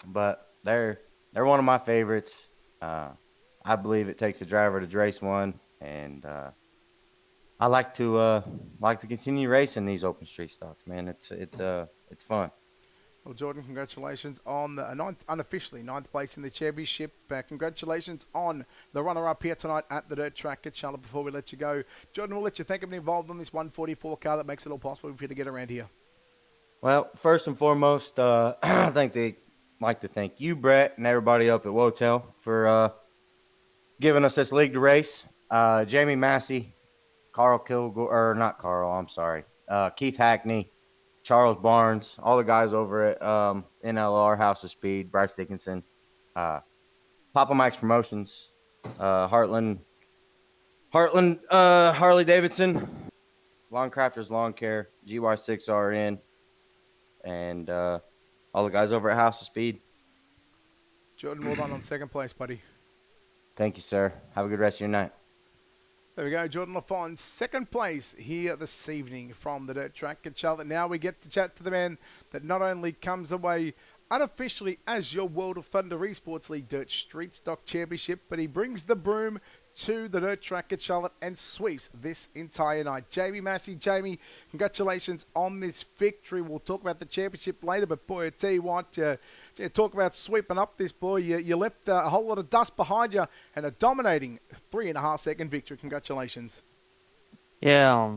but they're one of my favorites. I believe it takes a driver to race one, and I like to continue racing these open street stocks, man. It's fun. Well, Jordan, congratulations on the unofficially 9th place in the championship. Congratulations on the runner-up here tonight at the dirt track at Charlotte. Before we let you go, Jordan, we'll let you thank everyone involved on this 144 car that makes it all possible for you to get around here. Well, first and foremost, I think they'd like to thank you, Brett, and everybody up at Wotel for giving us this league to race. Jamie Massey, Carl Kilgore, or not Carl, I'm sorry, Keith Hackney, Charles Barnes, all the guys over at NLR, House of Speed, Bryce Dickinson, Papa Mike's Promotions, Hartland, Harley Davidson, Lawn Crafters Lawn Care, GY6RN, and all the guys over at House of Speed. Jordan, well done on second place, buddy. Thank you, sir. Have a good rest of your night. There we go, Jordan Lafon, second place here this evening from the dirt track at Charlotte. Now we get to chat to the man that not only comes away unofficially as your World of Thunder Esports League Dirt Street Stock Championship, but he brings the broom to the dirt track at Charlotte and sweeps this entire night. Jamie Massey, Jamie, congratulations on this victory. We'll talk about the championship later, but boy, I tell you what, talk about sweeping up this, boy. You left a whole lot of dust behind you and a dominating 3.5-second victory. Congratulations. Yeah,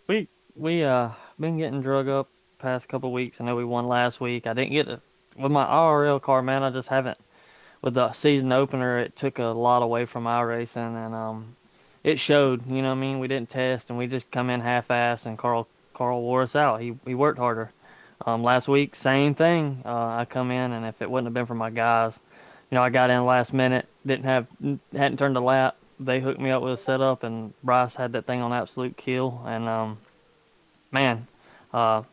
we been getting drug up past couple weeks. I know we won last week. I didn't get it with my RL car, man. I just haven't. With the season opener, it took a lot away from my racing, and it showed. You know what I mean? We didn't test, and we just come in half-ass, and Carl wore us out. He worked harder. Last week, same thing. I come in, and if it wouldn't have been for my guys, I got in last minute, hadn't turned a lap. They hooked me up with a setup, and Bryce had that thing on absolute kill. And man, uh,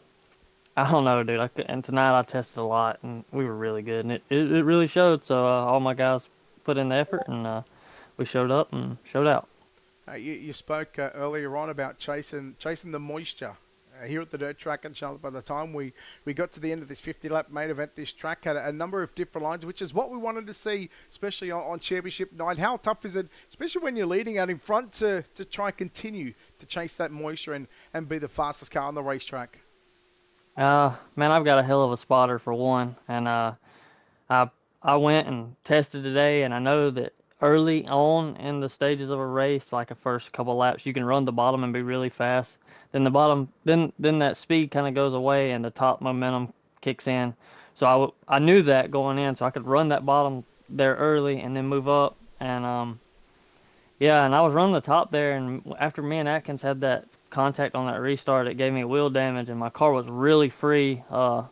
I don't know, dude. And tonight I tested a lot, and we were really good, and it really showed. So all my guys put in the effort, and we showed up and showed out. You spoke earlier on about chasing the moisture here at the dirt track in Charlotte. By the time we got to the end of this 50-lap main event, this track had a number of different lines, which is what we wanted to see, especially on championship night. How tough is it, especially when you're leading out in front, to try and continue to chase that moisture and be the fastest car on the racetrack? Man, I've got a hell of a spotter for one, and I went and tested today, and I know that early on in the stages of a race, like a first couple laps, you can run the bottom and be really fast. Then the bottom, then that speed kind of goes away, and the top momentum kicks in. So I knew that going in, so I could run that bottom there early and then move up, and yeah, and I was running the top there, and after me and Atkins had that contact on that restart, it gave me wheel damage, and my car was really free up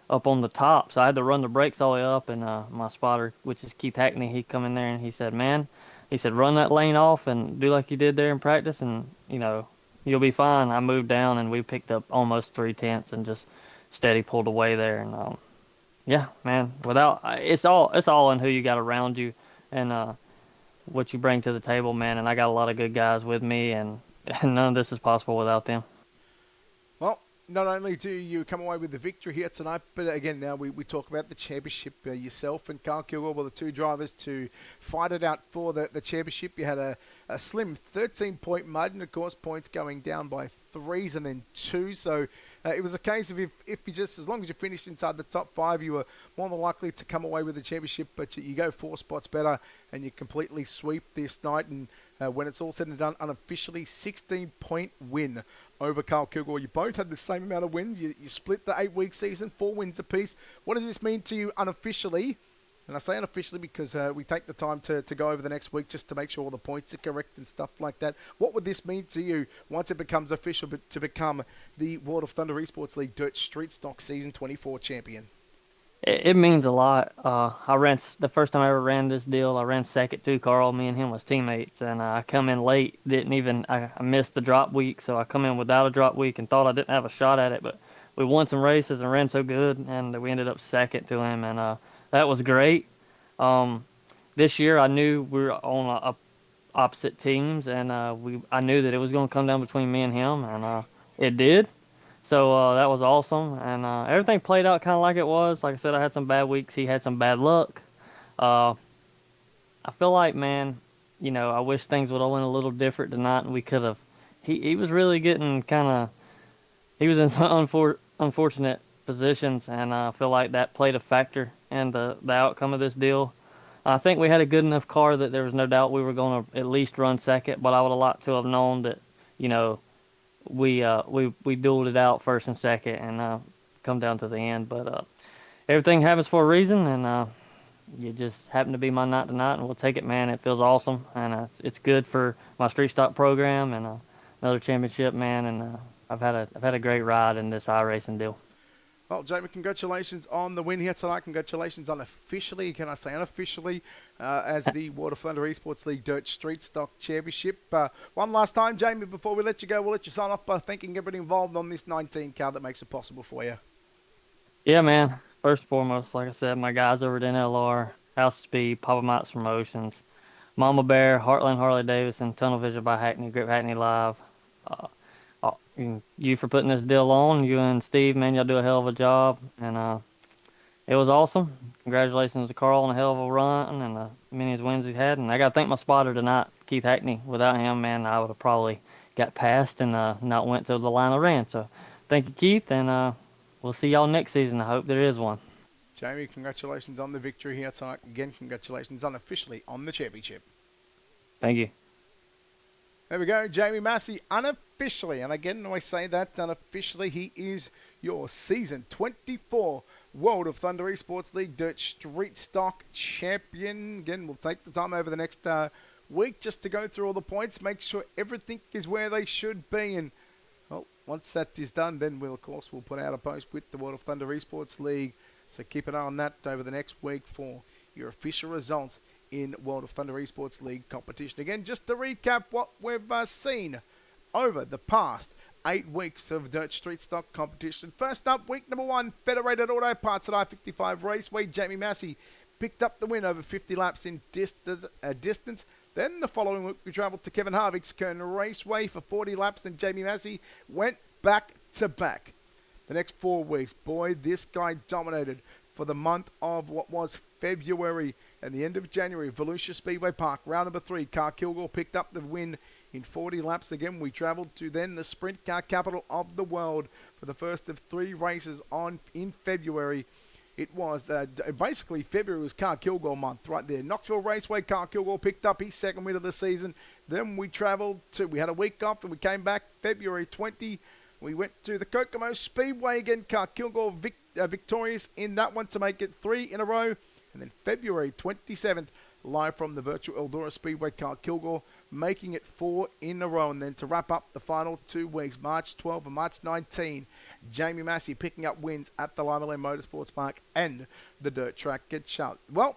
on the top, so I had to run the brakes all the way up, and my spotter, which is Keith Hackney, he come in there and he said, man, he said, run that lane off and do like you did there in practice, and, you'll be fine. I moved down, and we picked up almost 3/10 and just steady pulled away there, and yeah, man, it's all in who you got around you, and what you bring to the table, man. And I got a lot of good guys with me, and none of this is possible without them. Well, not only do you come away with the victory here tonight, but again, now we talk about the championship. Yourself and Carl Kilgore were the two drivers to fight it out for the championship. You had a slim 13-point margin, of course, points going down by 3s and then 2. So it was a case of if you just, as long as you finished inside the top 5, you were more than likely to come away with the championship. But you go 4 spots better, and you completely sweep this night. And when it's all said and done, unofficially 16-point win over Carl Kilgore. You both had the same amount of wins. You split the 8-week season, 4 wins apiece. What does this mean to you unofficially? And I say unofficially because we take the time to go over the next week just to make sure all the points are correct and stuff like that. What would this mean to you once it becomes official to become the World of Thunder Esports League Dirt Street Stock Season 24 champion? It means a lot. I ran the first time I ever ran this deal. I ran second to Carl. Me and him was teammates, and I come in late. I missed the drop week, so I come in without a drop week and thought I didn't have a shot at it. But we won some races and ran so good, and we ended up second to him, and that was great. This year I knew we were on opposite teams, and I knew that it was going to come down between me and him, and it did. So that was awesome, and everything played out kind of like it was. Like I said, I had some bad weeks. He had some bad luck. I feel like, man, I wish things would have went a little different tonight, and we could have. He was really getting he was in some unfortunate positions, and I feel like that played a factor in the outcome of this deal. I think we had a good enough car that there was no doubt we were going to at least run second, but I would have liked to have known that, we dueled it out first and second and come down to the end. But everything happens for a reason, and you just happen to be my night tonight, and we'll take it, man. It feels awesome, and it's good for my street stock program and another championship, man. And I've had a great ride in this iRacing deal. Well, Jamie, congratulations on the win here tonight. Congratulations unofficially, can I say unofficially, as the World of Thunder Esports League Dirt Street Stock Championship. One last time, Jamie, before we let you go, we'll let you sign off by thanking everybody involved on this 19 car that makes it possible for you. Yeah, man. First and foremost, like I said, my guys over at NLR, House of Speed, Papa Mike's Promotions, Mama Bear, Heartland Harley Davidson, Tunnel Vision by Hackney, Grip Hackney Live. You for putting this deal on. You and Steve, man, y'all do a hell of a job. And It was awesome. Congratulations to Carl on a hell of a run and the many wins he's had. And I got to thank my spotter tonight, Keith Hackney. Without him, man, I would have probably got past and not went to the line of ran. So thank you, Keith, and we'll see y'all next season. I hope there is one. Jamie, congratulations on the victory here tonight. Again, congratulations unofficially on the championship. Thank you. There we go, Jamie Massey, unofficially, and again, I say that unofficially, he is your season 24 World of Thunder Esports League Dirt Street Stock champion. Again, we'll take the time over the next week just to go through all the points, make sure everything is where they should be, and well, once that is done, then we'll put out a post with the World of Thunder Esports League. So keep an eye on that over the next week for your official results in World of Thunder Esports League competition. Again, just to recap what we've seen over the past 8 weeks of Dirt Street Stock competition. First up, week number 1, Federated Auto Parts at I-55 Raceway. Jamie Massey picked up the win over 50 laps in distance. Then the following week, we travelled to Kevin Harvick's Kern Raceway for 40 laps, and Jamie Massey went back to back. The next 4 weeks, boy, this guy dominated for the month of what was February and the end of January. Volusia Speedway Park, round number 3, Car Kilgore picked up the win in 40 laps. Again, we travelled to then the sprint car capital of the world for the first of 3 races in February. It was basically February was Car Kilgore month right there. Knoxville Raceway, Car Kilgore picked up his second win of the season. Then we had a week off and we came back February 20. We went to the Kokomo Speedway again. Car Kilgore victorious in that one to make it 3 in a row. And then February 27th, live from the virtual Eldora Speedway, Car Kilgore making it 4 in a row. And then to wrap up the final 2 weeks, March 12 and March 19, Jamie Massey picking up wins at the Lima Lane Motorsports Park and the dirt track at Charlotte. Well,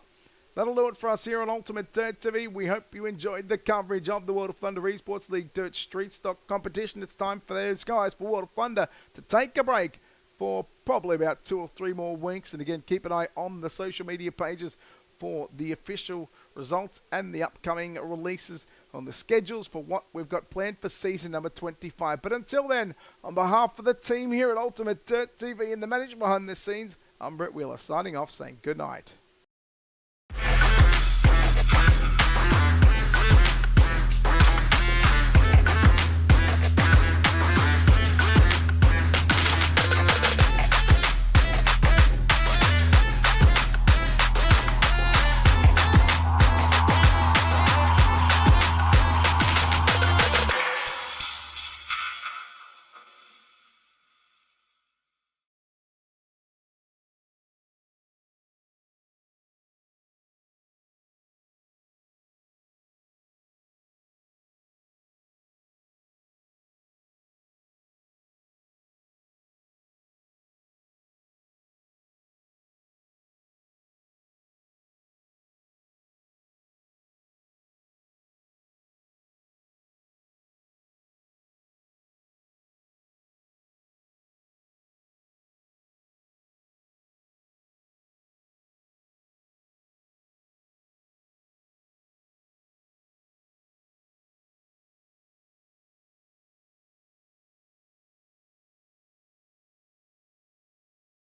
that'll do it for us here on Ultimate Dirt TV. We hope you enjoyed the coverage of the World of Thunder Esports League Dirt Street Stock competition. It's time for those guys for World of Thunder to take a break for probably about 2 or 3 more weeks. And again, keep an eye on the social media pages for the official results and the upcoming releases on the schedules for what we've got planned for season number 25. But until then, on behalf of the team here at Ultimate Dirt TV and the management behind the scenes, I'm Brett Wheeler signing off saying good night.